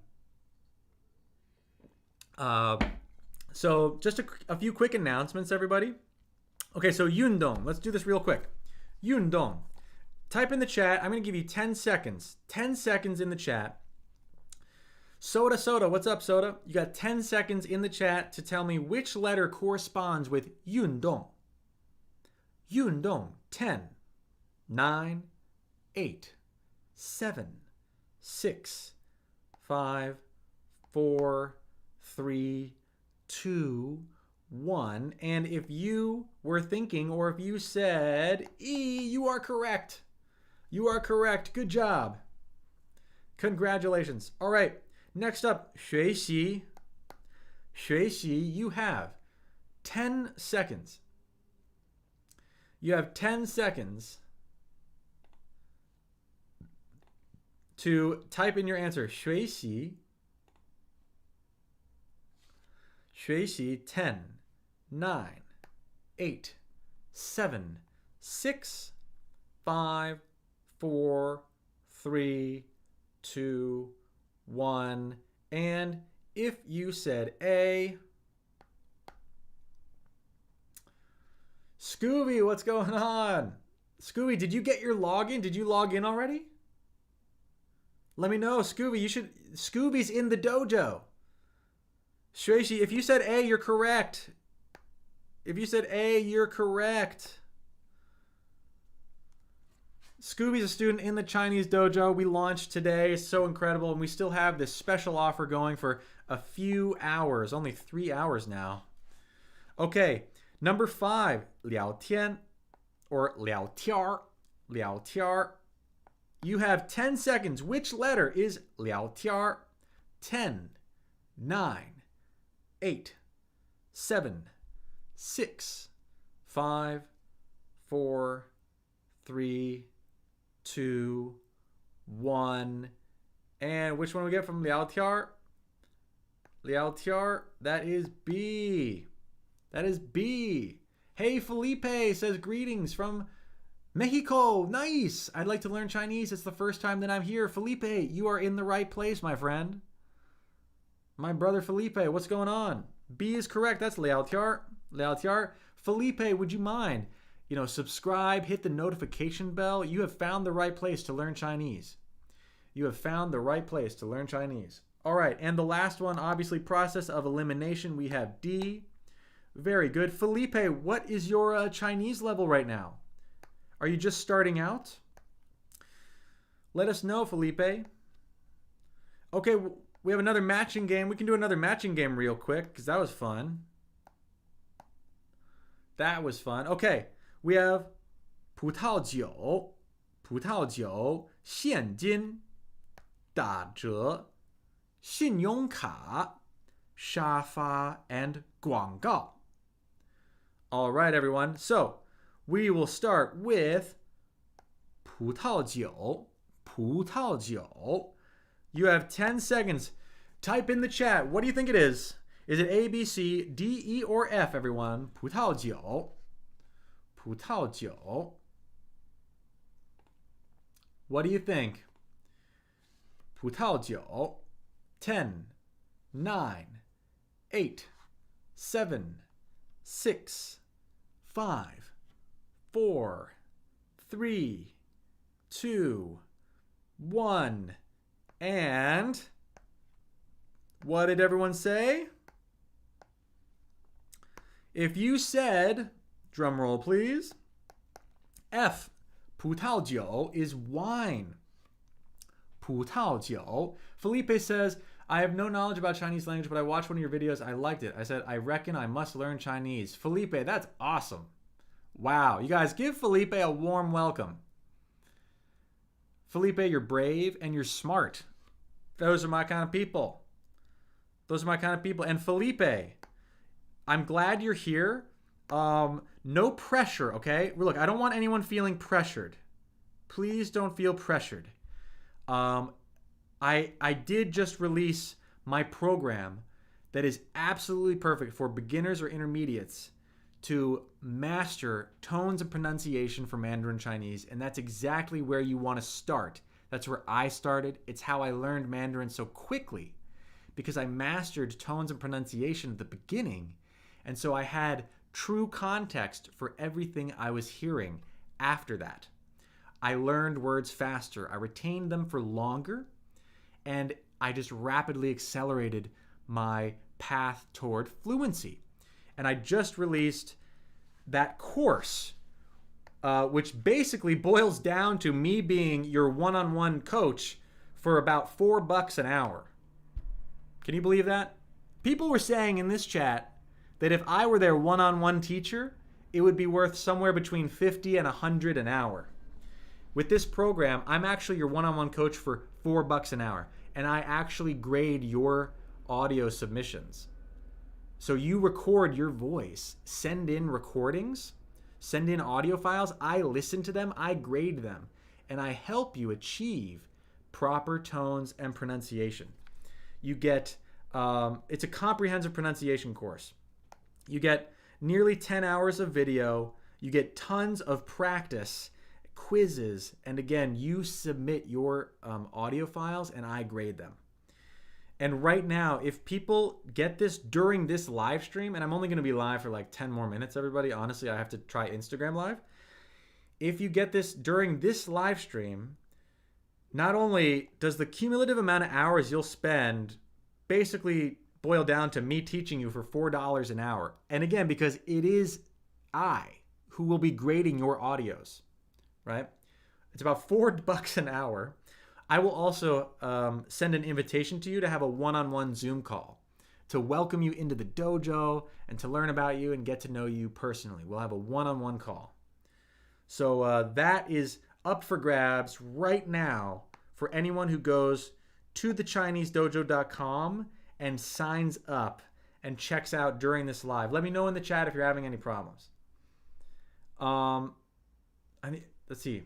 So just a few quick announcements, everybody. Okay, so Yundong, let's do this real quick. Yundong, type in the chat. I'm going to give you 10 seconds. 10 seconds in the chat. Soda, what's up, Soda? You got 10 seconds in the chat to tell me which letter corresponds with Yundong. Yundong, 10, 9, 8, 7, 6, 5, 4, 3, 2, 1. And if you were thinking, or if you said E, you are correct. You are correct. Good job. Congratulations. All right. Next up, 学习. 学习, you have 10 seconds. You have 10 seconds to type in your answer. 学习. 学习, 10, 9, 8, 7, 6, 5, 4, 3, 2, 1. And if you said A, Scooby, what's going on? Scooby, did you get your login? Did you log in already? Let me know, Scooby. Scooby's in the dojo. Shuishi, if you said A, you're correct. If you said A, you're correct. Scooby's a student in the Chinese dojo. We launched today. It's so incredible. And we still have this special offer going for a few hours. Only 3 hours now. Okay. Number 5. Liao Tian or Liao Tiar. Liao Tiar. You have 10 seconds. Which letter is Liao Tiar? 10, 9, 8, 7, 6, 5, 4, 3, 2, 1. And which one we get from Liao Tiar? Liao Tiar, that is B. That is B. Hey, Felipe says greetings from Mexico. Nice. I'd like to learn Chinese. It's the first time that I'm here. Felipe, you are in the right place, my friend. My brother Felipe, what's going on? B is correct. That's Liao Tiar. Liao Tiar. Felipe, would you mind? Subscribe, hit the notification bell. You have found the right place to learn Chinese. You have found the right place to learn Chinese. All right, and the last one, obviously, process of elimination. We have D. Very good. Felipe, what is your Chinese level right now? Are you just starting out? Let us know, Felipe. Okay, we have another matching game. We can do another matching game real quick because that was fun. That was fun. Okay, we have 葡萄酒, 葡萄酒, 现金, 打折, 信用卡, 沙发, and 广告. All right, everyone. So we will start with 葡萄酒. 葡萄酒. You have 10 seconds. Type in the chat. What do you think it is? Is it A, B, C, D, E, or F, everyone? 葡萄酒. 葡萄酒. What do you think? 葡萄酒. 10, 9, 8, 7, 6, 5, 4, 3, 2, 1. And what did everyone say? If you said, drum roll please, F, 葡萄酒 is wine. 葡萄酒. Felipe says, I have no knowledge about Chinese language, but I watched one of your videos. I liked it. I said, I reckon I must learn Chinese. Felipe, that's awesome. Wow. You guys, give Felipe a warm welcome. Felipe, you're brave and you're smart. Those are my kind of people. Those are my kind of people. And Felipe, I'm glad you're here. No pressure, okay? Look, I don't want anyone feeling pressured. Please don't feel pressured. I did just release my program that is absolutely perfect for beginners or intermediates to master tones and pronunciation for Mandarin Chinese, and that's exactly where you want to start. That's where I started. It's how I learned Mandarin so quickly, because I mastered tones and pronunciation at the beginning, and so I had true context for everything I was hearing after that. I learned words faster, I retained them for longer, and I just rapidly accelerated my path toward fluency. And I just released that course, which basically boils down to me being your one-on-one coach for about $4 an hour. Can you believe that? People were saying in this chat that if I were their one-on-one teacher, it would be worth somewhere between $50 and $100 an hour. With this program, I'm actually your one-on-one coach for $4 an hour, and I actually grade your audio submissions. So you record your voice, send in recordings, send in audio files, I listen to them, I grade them, and I help you achieve proper tones and pronunciation. You get, it's a comprehensive pronunciation course. You get nearly 10 hours of video, you get tons of practice, quizzes, and again, you submit your audio files and I grade them. And right now, if people get this during this live stream, and I'm only going to be live for like 10 more minutes, everybody. Honestly, I have to try Instagram Live. If you get this during this live stream, not only does the cumulative amount of hours you'll spend basically boil down to me teaching you for $4 an hour. And again, because it is I who will be grading your audios, right? It's about $4 an hour. I will also send an invitation to you to have a one-on-one Zoom call to welcome you into the dojo and to learn about you and get to know you personally. We'll have a one-on-one call. So that is up for grabs right now for anyone who goes to thechinesedojo.com and signs up and checks out during this live. Let me know in the chat if you're having any problems. Let's see.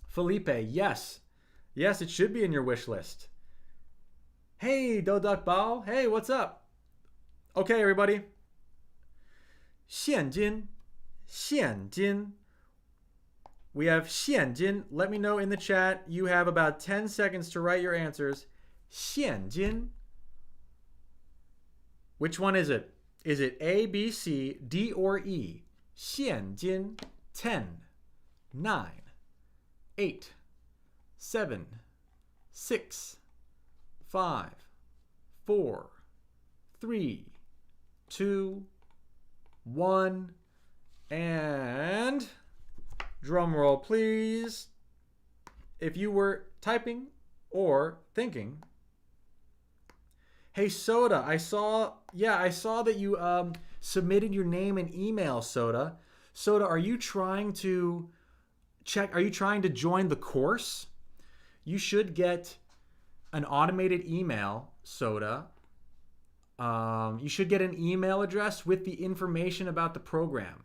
Felipe, yes. Yes, it should be in your wish list. Hey, Doduck Bao. Hey, what's up? Okay, everybody. 现金. We have 现金. Let me know in the chat. You have about 10 seconds to write your answers. 现金. Which one is it? Is it A, B, C, D, or E? 现金 10, 9, 8, 7, 6, 5, 4, 3, 2, 1, and drum roll, please. If you were typing or thinking, hey Soda, I saw that you submitted your name and email, Soda. Soda, are you trying to join the course? You should get an automated email, Soda. You should get an email address with the information about the program.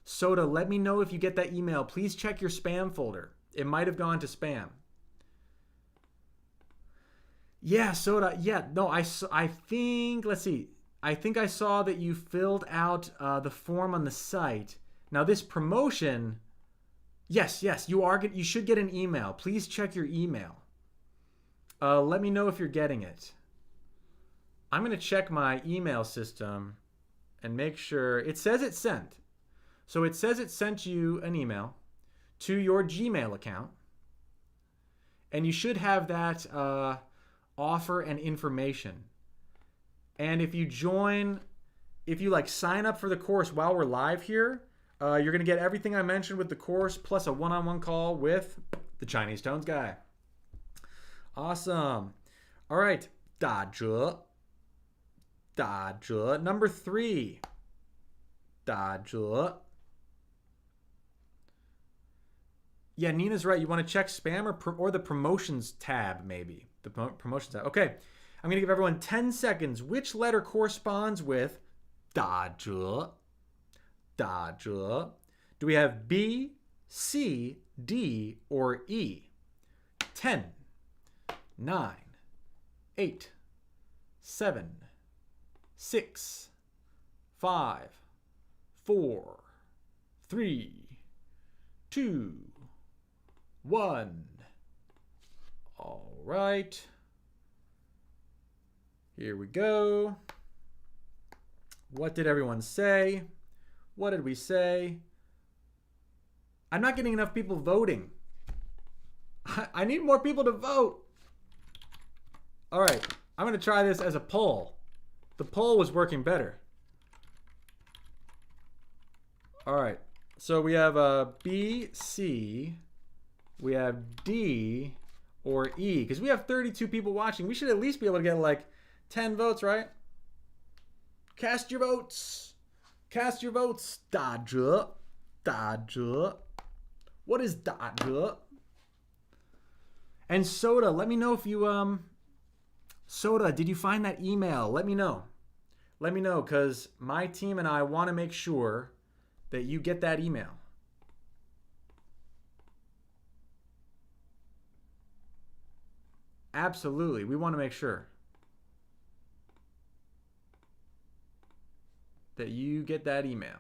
Soda, let me know if you get that email. Please check your spam folder. It might have gone to spam. Yeah, Soda. Yeah, no, I think, let's see. I think I saw that you filled out the form on the site. Now this promotion, yes, you should get an email. Please check your email. Let me know if you're getting it. I'm going to check my email system and make sure. It says it's sent. So it says it sent you an email to your Gmail account. And you should have that offer and information. And if you sign up for the course while we're live here, you're going to get everything I mentioned with the course plus a one-on-one call with the Chinese Tones guy. Awesome. All right. 打折. Number 3. 打折. Yeah, Nina's right. You want to check spam or the promotions tab, maybe. The promotions tab. Okay. I'm going to give everyone 10 seconds. Which letter corresponds with 打折? 打折. Do we have B, C, D, or E? 10, 9, 8, 7, 6, 5, 4, 3, 2, 1. All right. Here we go. What did everyone say? What did we say? I'm not getting enough people voting. I need more people to vote. All right. I'm going to try this as a poll. The poll was working better. All right. So we have B, C. We have D or E. Because we have 32 people watching. We should at least be able to get like 10 votes, right? Cast your votes. Cast your votes. 打折. 打折. What is 打折? And Soda, let me know if you Soda, did you find that email? Let me know. Let me know, because my team and I want to make sure that you get that email. Absolutely. We want to make sure that you get that email.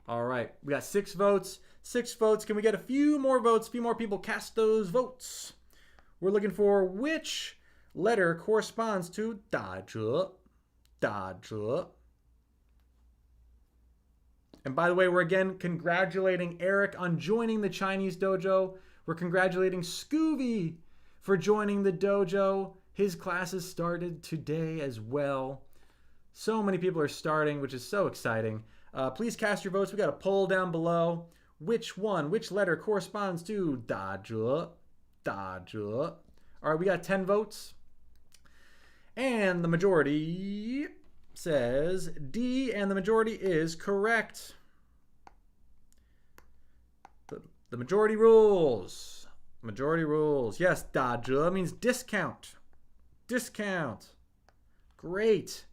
All right. We got 6 votes. 6 votes. Can we get a few more votes? A few more people cast those votes. We're looking for which letter corresponds to 打折. 打折. And by the way, we're again congratulating Eric on joining the Chinese dojo. We're congratulating Scooby for joining the dojo. His classes started today as well. So many people are starting, which is so exciting. Please cast your votes. We got a poll down below. Which letter corresponds to 打折? 打折. All right, we got 10 votes. And the majority says D, and the majority is correct. The majority rules. Majority rules. Yes, 打折 means discount. Discount. Great.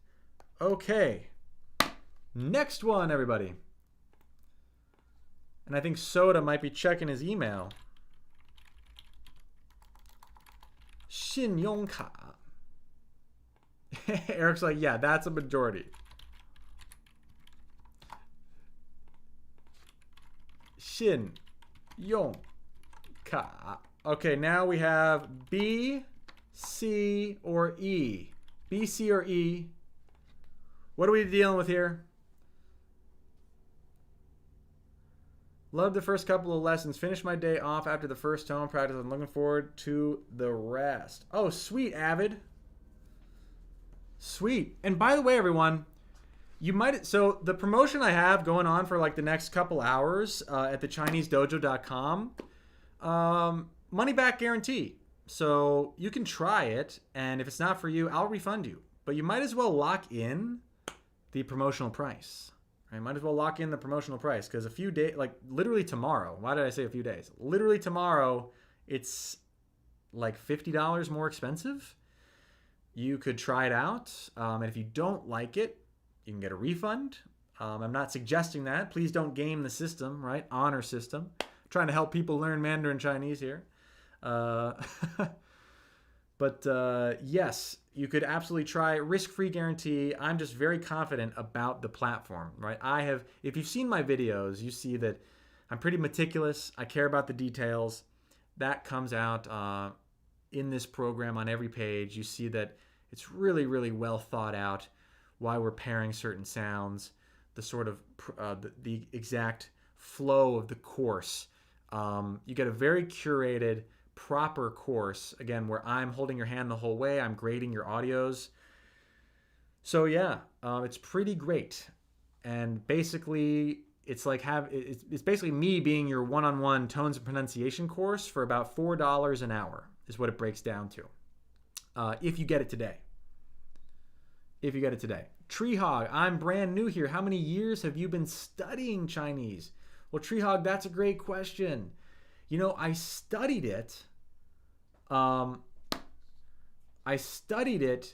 Okay. Next one, everybody. And I think Soda might be checking his email. 信用卡. Eric's like, yeah, that's a majority. 信用卡. Okay, now we have B, C, or E. B, C, or E. What are we dealing with here? Love the first couple of lessons. Finish my day off after the first tone practice. I'm looking forward to the rest. Oh, sweet, Avid. Sweet. And by the way, everyone, so the promotion I have going on for like the next couple hours at the ChineseDojo.com, money back guarantee. So you can try it, and if it's not for you, I'll refund you. But you might as well lock in the promotional price. Right? Might as well lock in the promotional price, because a few days, like literally tomorrow. Why did I say a few days? Literally tomorrow, it's like $50 more expensive. You could try it out, and if you don't like it, you can get a refund. I'm not suggesting that. Please don't game the system, right? Honor system. I'm trying to help people learn Mandarin Chinese here. But yes, you could absolutely try it. Risk-free guarantee. I'm just very confident about the platform, right? If you've seen my videos, you see that I'm pretty meticulous. I care about the details. That comes out in this program on every page. You see that it's really, really well thought out why we're pairing certain sounds, the sort of the exact flow of the course. You get a very curated, proper course, again, where I'm holding your hand the whole way. I'm grading your audios. So yeah, it's pretty great. And basically, it's like it's basically me being your one-on-one tones and pronunciation course for about $4 an hour is what it breaks down to. If you get it today. If you get it today. Treehog, I'm brand new here. How many years have you been studying Chinese? Well, Treehog, that's a great question. You know, I studied it. I studied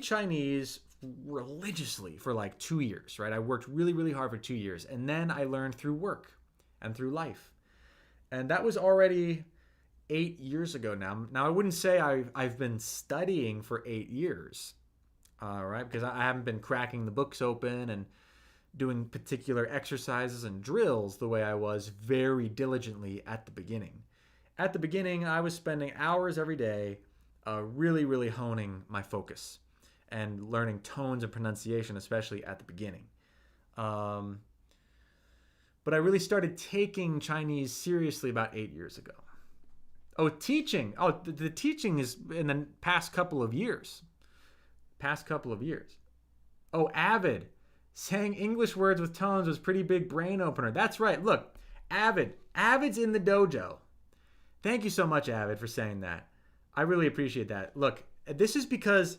Chinese religiously for like 2 years, right? I worked really, really hard for 2 years. And then I learned through work and through life. And that was already 8 years ago now. Now, I wouldn't say I've been studying for 8 years, right? Because I haven't been cracking the books open and doing particular exercises and drills the way I was very diligently at the beginning. At the beginning, I was spending hours every day really, really honing my focus and learning tones and pronunciation, especially at the beginning. But I really started taking Chinese seriously about 8 years ago. Oh, teaching. Oh, the teaching is in the past couple of years. Oh, Avid. Saying English words with tones was pretty big brain opener. That's right. Look, Avid's in the dojo. Thank you so much, Avid, for saying that. I really appreciate that. Look, this is because,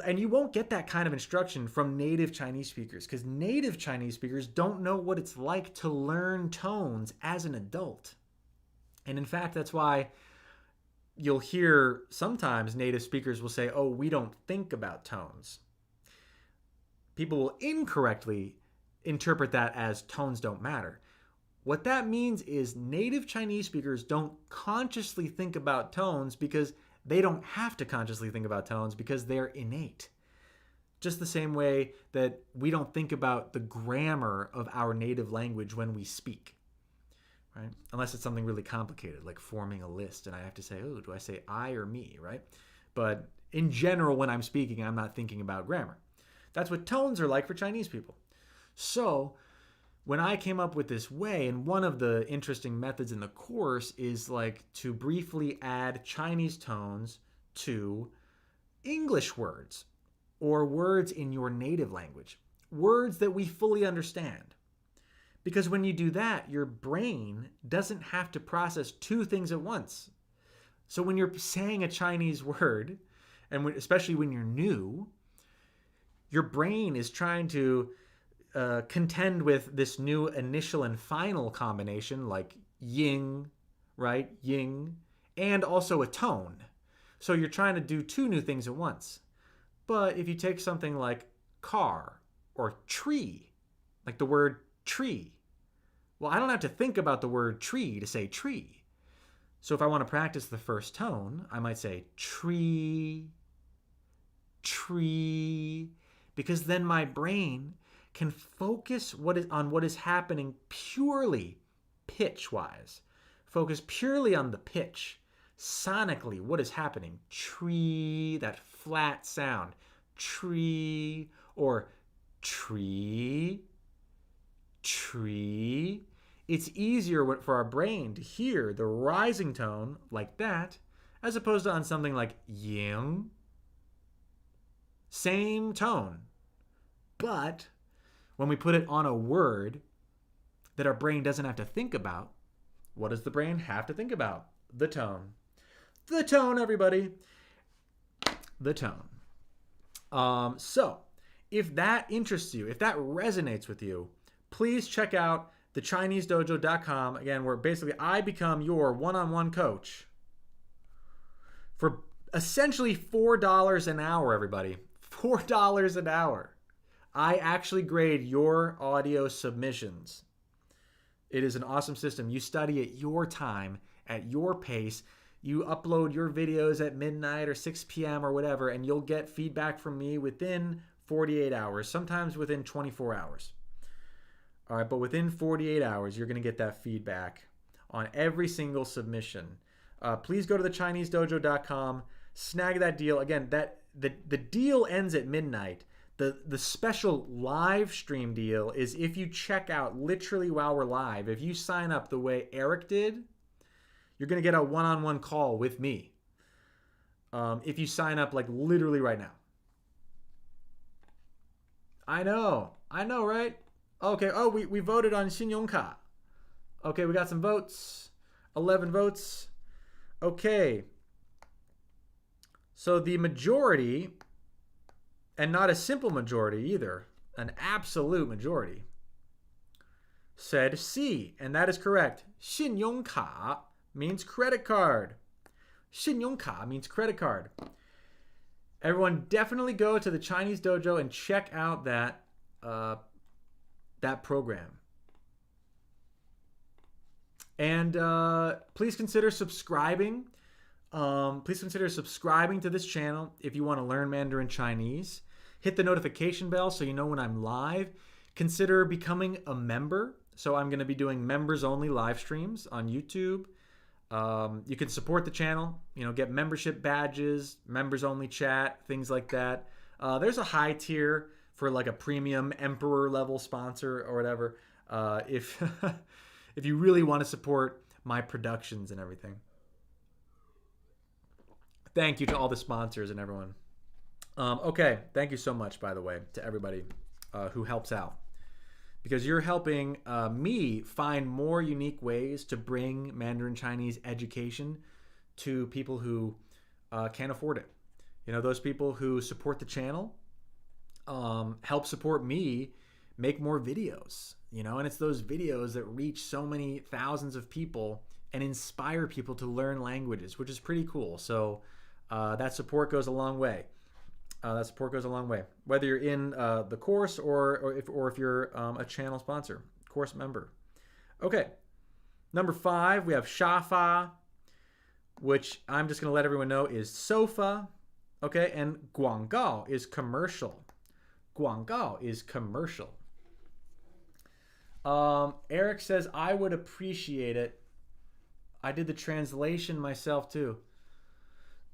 and you won't get that kind of instruction from native Chinese speakers, because native Chinese speakers don't know what it's like to learn tones as an adult. And in fact, that's why you'll hear sometimes native speakers will say, oh, we don't think about tones. People will incorrectly interpret that as tones don't matter. What that means is native Chinese speakers don't consciously think about tones because they don't have to consciously think about tones because they're innate. Just the same way that we don't think about the grammar of our native language when we speak, right? Unless it's something really complicated, like forming a list, and I have to say, oh, do I say I or me, right? But in general, when I'm speaking, I'm not thinking about grammar. That's what tones are like for Chinese people. So when I came up with this way, and one of the interesting methods in the course is like to briefly add Chinese tones to English words or words in your native language, words that we fully understand. Because when you do that, your brain doesn't have to process two things at once. So when you're saying a Chinese word, and especially when you're new, your brain is trying to contend with this new initial and final combination like ying, right? Ying, and also a tone. So you're trying to do two new things at once. But if you take something like car or tree, like the word tree, well, I don't have to think about the word tree to say tree. So if I want to practice the first tone, I might say tree, tree, because then my brain can focus on what is happening purely pitch-wise. Focus purely on the pitch. Sonically, what is happening? Tree, that flat sound. Tree, or tree, tree. It's easier for our brain to hear the rising tone like that, as opposed to on something like ying. Same tone, but when we put it on a word that our brain doesn't have to think about, what does the brain have to think about? The tone. The tone, everybody. The tone. So, if that interests you, if that resonates with you, please check out thechinesedojo.com. Again, where basically I become your one-on-one coach for essentially $4 an hour, everybody. $4 an hour. I actually grade your audio submissions. It is an awesome system. You study at your time, at your pace. You upload your videos at midnight or 6 p.m. or whatever, and you'll get feedback from me within 48 hours, sometimes within 24 hours. All right, but within 48 hours, you're going to get that feedback on every single submission. Please go to thechinesedojo.com, snag that deal. Again, the deal ends at midnight. The special live stream deal is if you check out literally while we're live, if you sign up the way Eric did, you're going to get a one-on-one call with me. If you sign up like literally right now. I know, right? Okay, oh, we voted on Xinyongka. Okay, we got some votes. 11 votes. Okay. So the majority, and not a simple majority either, an absolute majority, said C, and that is correct. 信用卡 means credit card. 信用卡 means credit card. Everyone definitely go to the Chinese Dojo and check out that program. And please consider subscribing. Please consider subscribing to this channel if you want to learn Mandarin Chinese. Hit the notification bell so you know when I'm live. Consider becoming a member. So I'm going to be doing members only live streams on YouTube. You can support the channel, get membership badges, members only chat, things like that. There's a high tier for like a premium emperor level sponsor or whatever. If if you really want to support my productions and everything. Thank you to all the sponsors and everyone. Okay, thank you so much, by the way, to everybody who helps out. Because you're helping me find more unique ways to bring Mandarin Chinese education to people who can't afford it. Those people who support the channel help support me make more videos. And it's those videos that reach so many thousands of people and inspire people to learn languages, which is pretty cool. So that support goes a long way. Whether you're in the course or if you're a channel sponsor, course member. Okay, number 5, we have Shafa, which I'm just going to let everyone know is sofa. Okay, and Guanggao is commercial. Guanggao is commercial. Eric says, I would appreciate it. I did the translation myself too.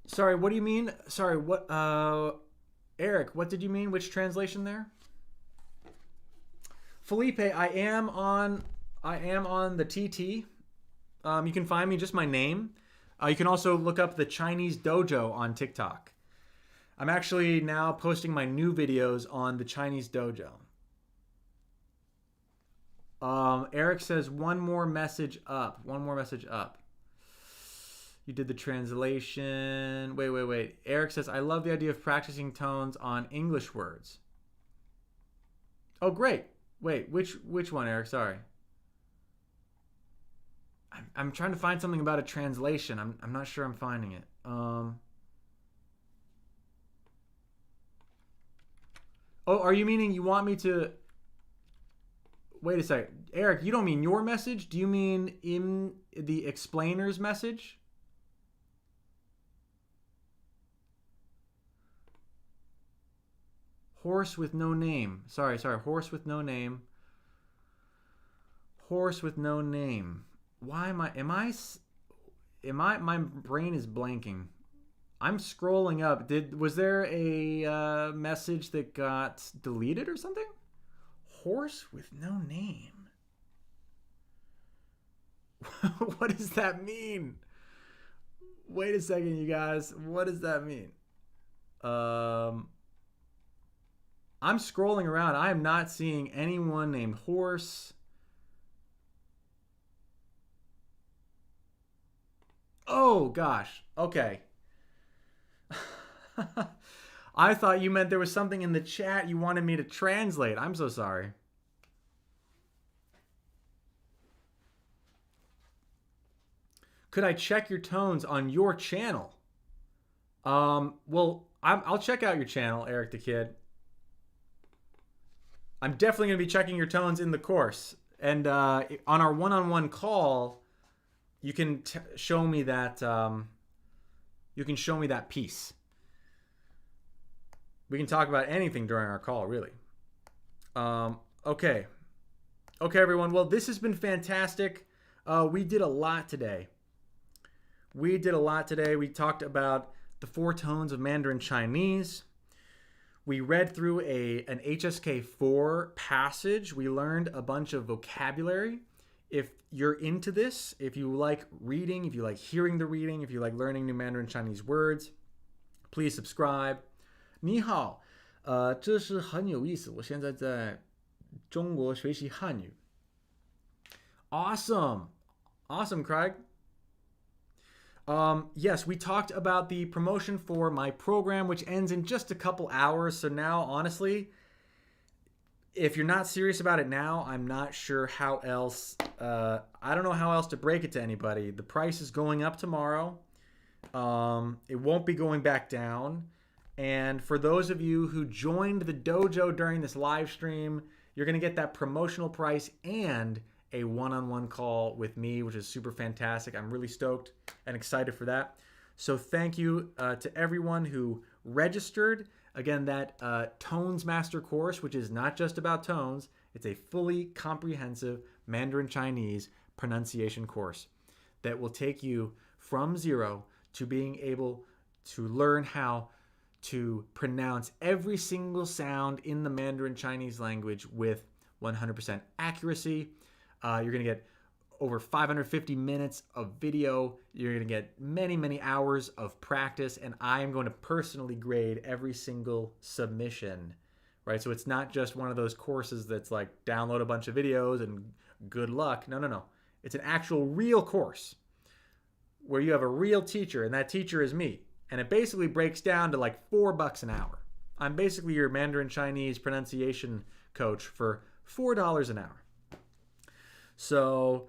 Sorry, what do you mean? Sorry, what? Eric, what did you mean? Which translation there? Felipe, I am on the TT. You can find me just my name. You can also look up the Chinese Dojo on TikTok. I'm actually now posting my new videos on the Chinese Dojo. Eric says one more message up. You did the translation. Wait. Eric says, I love the idea of practicing tones on English words. Oh, great. Wait, which one, Eric? Sorry. I'm trying to find something about a translation. I'm not sure I'm finding it. Oh, are you meaning you want me to... Wait a second. Eric, you don't mean your message? Do you mean in the explainer's message? Horse with no name. Sorry. Horse with no name. Horse with no name. Why am I... My brain is blanking. I'm scrolling up. Was there a message that got deleted or something? Horse with no name. What does that mean? Wait a second, you guys. What does that mean? I'm scrolling around. I am not seeing anyone named Horse. Oh, gosh. Okay. I thought you meant there was something in the chat you wanted me to translate. I'm so sorry. Could I check your tones on your channel? Well, I'll check out your channel, Eric the Kid. I'm definitely going to be checking your tones in the course. And on our one-on-one call, you can show me that. You can show me that piece. We can talk about anything during our call, really. Okay, everyone. Well, this has been fantastic. We did a lot today. We talked about the 4 tones of Mandarin Chinese. We read through an HSK4 passage. We learned a bunch of vocabulary. If you're into this, if you like reading, if you like hearing the reading, if you like learning new Mandarin Chinese words, please subscribe. 你好，这是很有意思。我现在在中国学习汉语。Awesome, Craig. Yes, we talked about the promotion for my program, which ends in just a couple hours. So now, honestly, if you're not serious about it now, I'm not sure how else. I don't know how else to break it to anybody. The price is going up tomorrow. It won't be going back down. And for those of you who joined the dojo during this live stream, you're going to get that promotional price and a one-on-one call with me, which is super fantastic. I'm really stoked and excited for that. So thank you to everyone who registered. Again, that Tones Master course, which is not just about tones, it's a fully comprehensive Mandarin Chinese pronunciation course that will take you from zero to being able to learn how to pronounce every single sound in the Mandarin Chinese language with 100% accuracy. You're going to get over 550 minutes of video. You're going to get many, many hours of practice, and I am going to personally grade every single submission, right? So it's not just one of those courses that's like download a bunch of videos and good luck. No. It's an actual real course where you have a real teacher, and that teacher is me. And it basically breaks down to like $4 an hour. I'm basically your Mandarin Chinese pronunciation coach for $4 an hour. So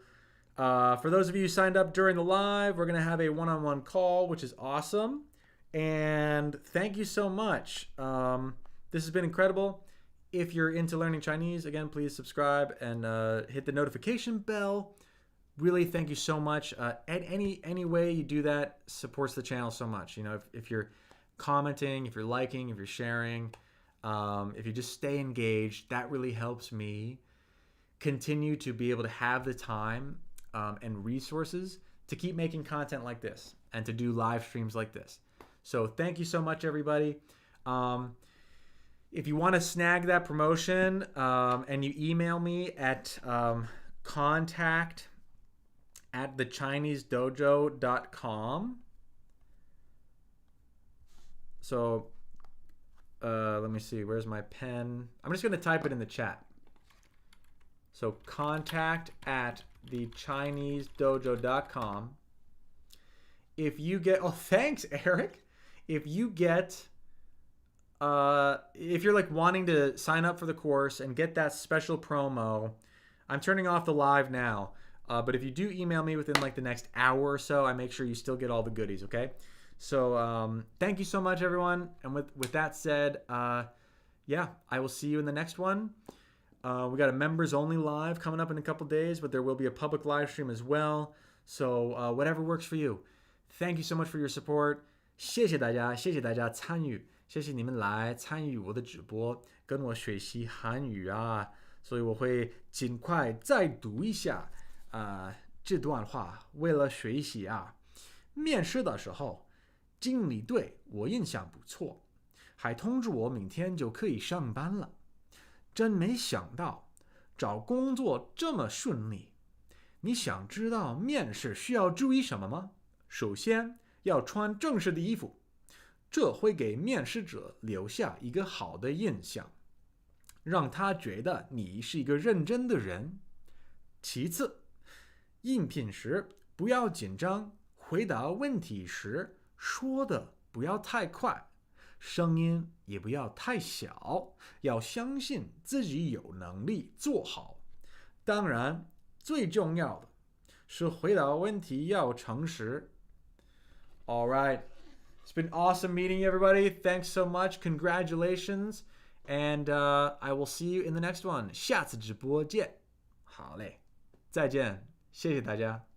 for those of you who signed up during the live, we're going to have a one-on-one call, which is awesome. And thank you so much. This has been incredible. If you're into learning Chinese, again, please subscribe and hit the notification bell. Really, thank you so much. Any way you do that supports the channel so much. You know, if you're commenting, if you're liking, if you're sharing, if you just stay engaged, that really helps me continue to be able to have the time and resources to keep making content like this and to do live streams like this. So thank you so much, everybody. If you want to snag that promotion and you email me at contact@thechinesedojo.com. So let me see, where's my pen? I'm just going to type it in the chat. So contact@thechinesedojo.com. If you get, oh, thanks, Eric. If you get, if you're like wanting to sign up for the course and get that special promo, I'm turning off the live now. But if you do email me within like the next hour or so, I make sure you still get all the goodies, okay? So thank you so much, everyone. And with that said, yeah, I will see you in the next one. We got a members only live coming up in a couple days, but there will be a public live stream as well. So whatever works for you. Thank you so much for your support. 谢谢大家，谢谢大家参与，谢谢你们来参与我的直播，跟我学习韩语啊。所以我会尽快再读一下这段话，为了学习啊。面试的时候，经理对我印象不错，还通知我明天就可以上班了。真没想到找工作这么顺利，你想知道面试需要注意什么吗？首先要穿正式的衣服，这会给面试者留下一个好的印象，让他觉得你是一个认真的人。其次，应聘时不要紧张，回答问题时说的不要太快，声音也不要太小，要相信自己有能力做好。当然，最重要的是回答问题要诚实。All right. It's been awesome meeting you, everybody. Thanks so much. Congratulations. And I will see you in the next one. 下次直播见。好嘞，再见，谢谢大家。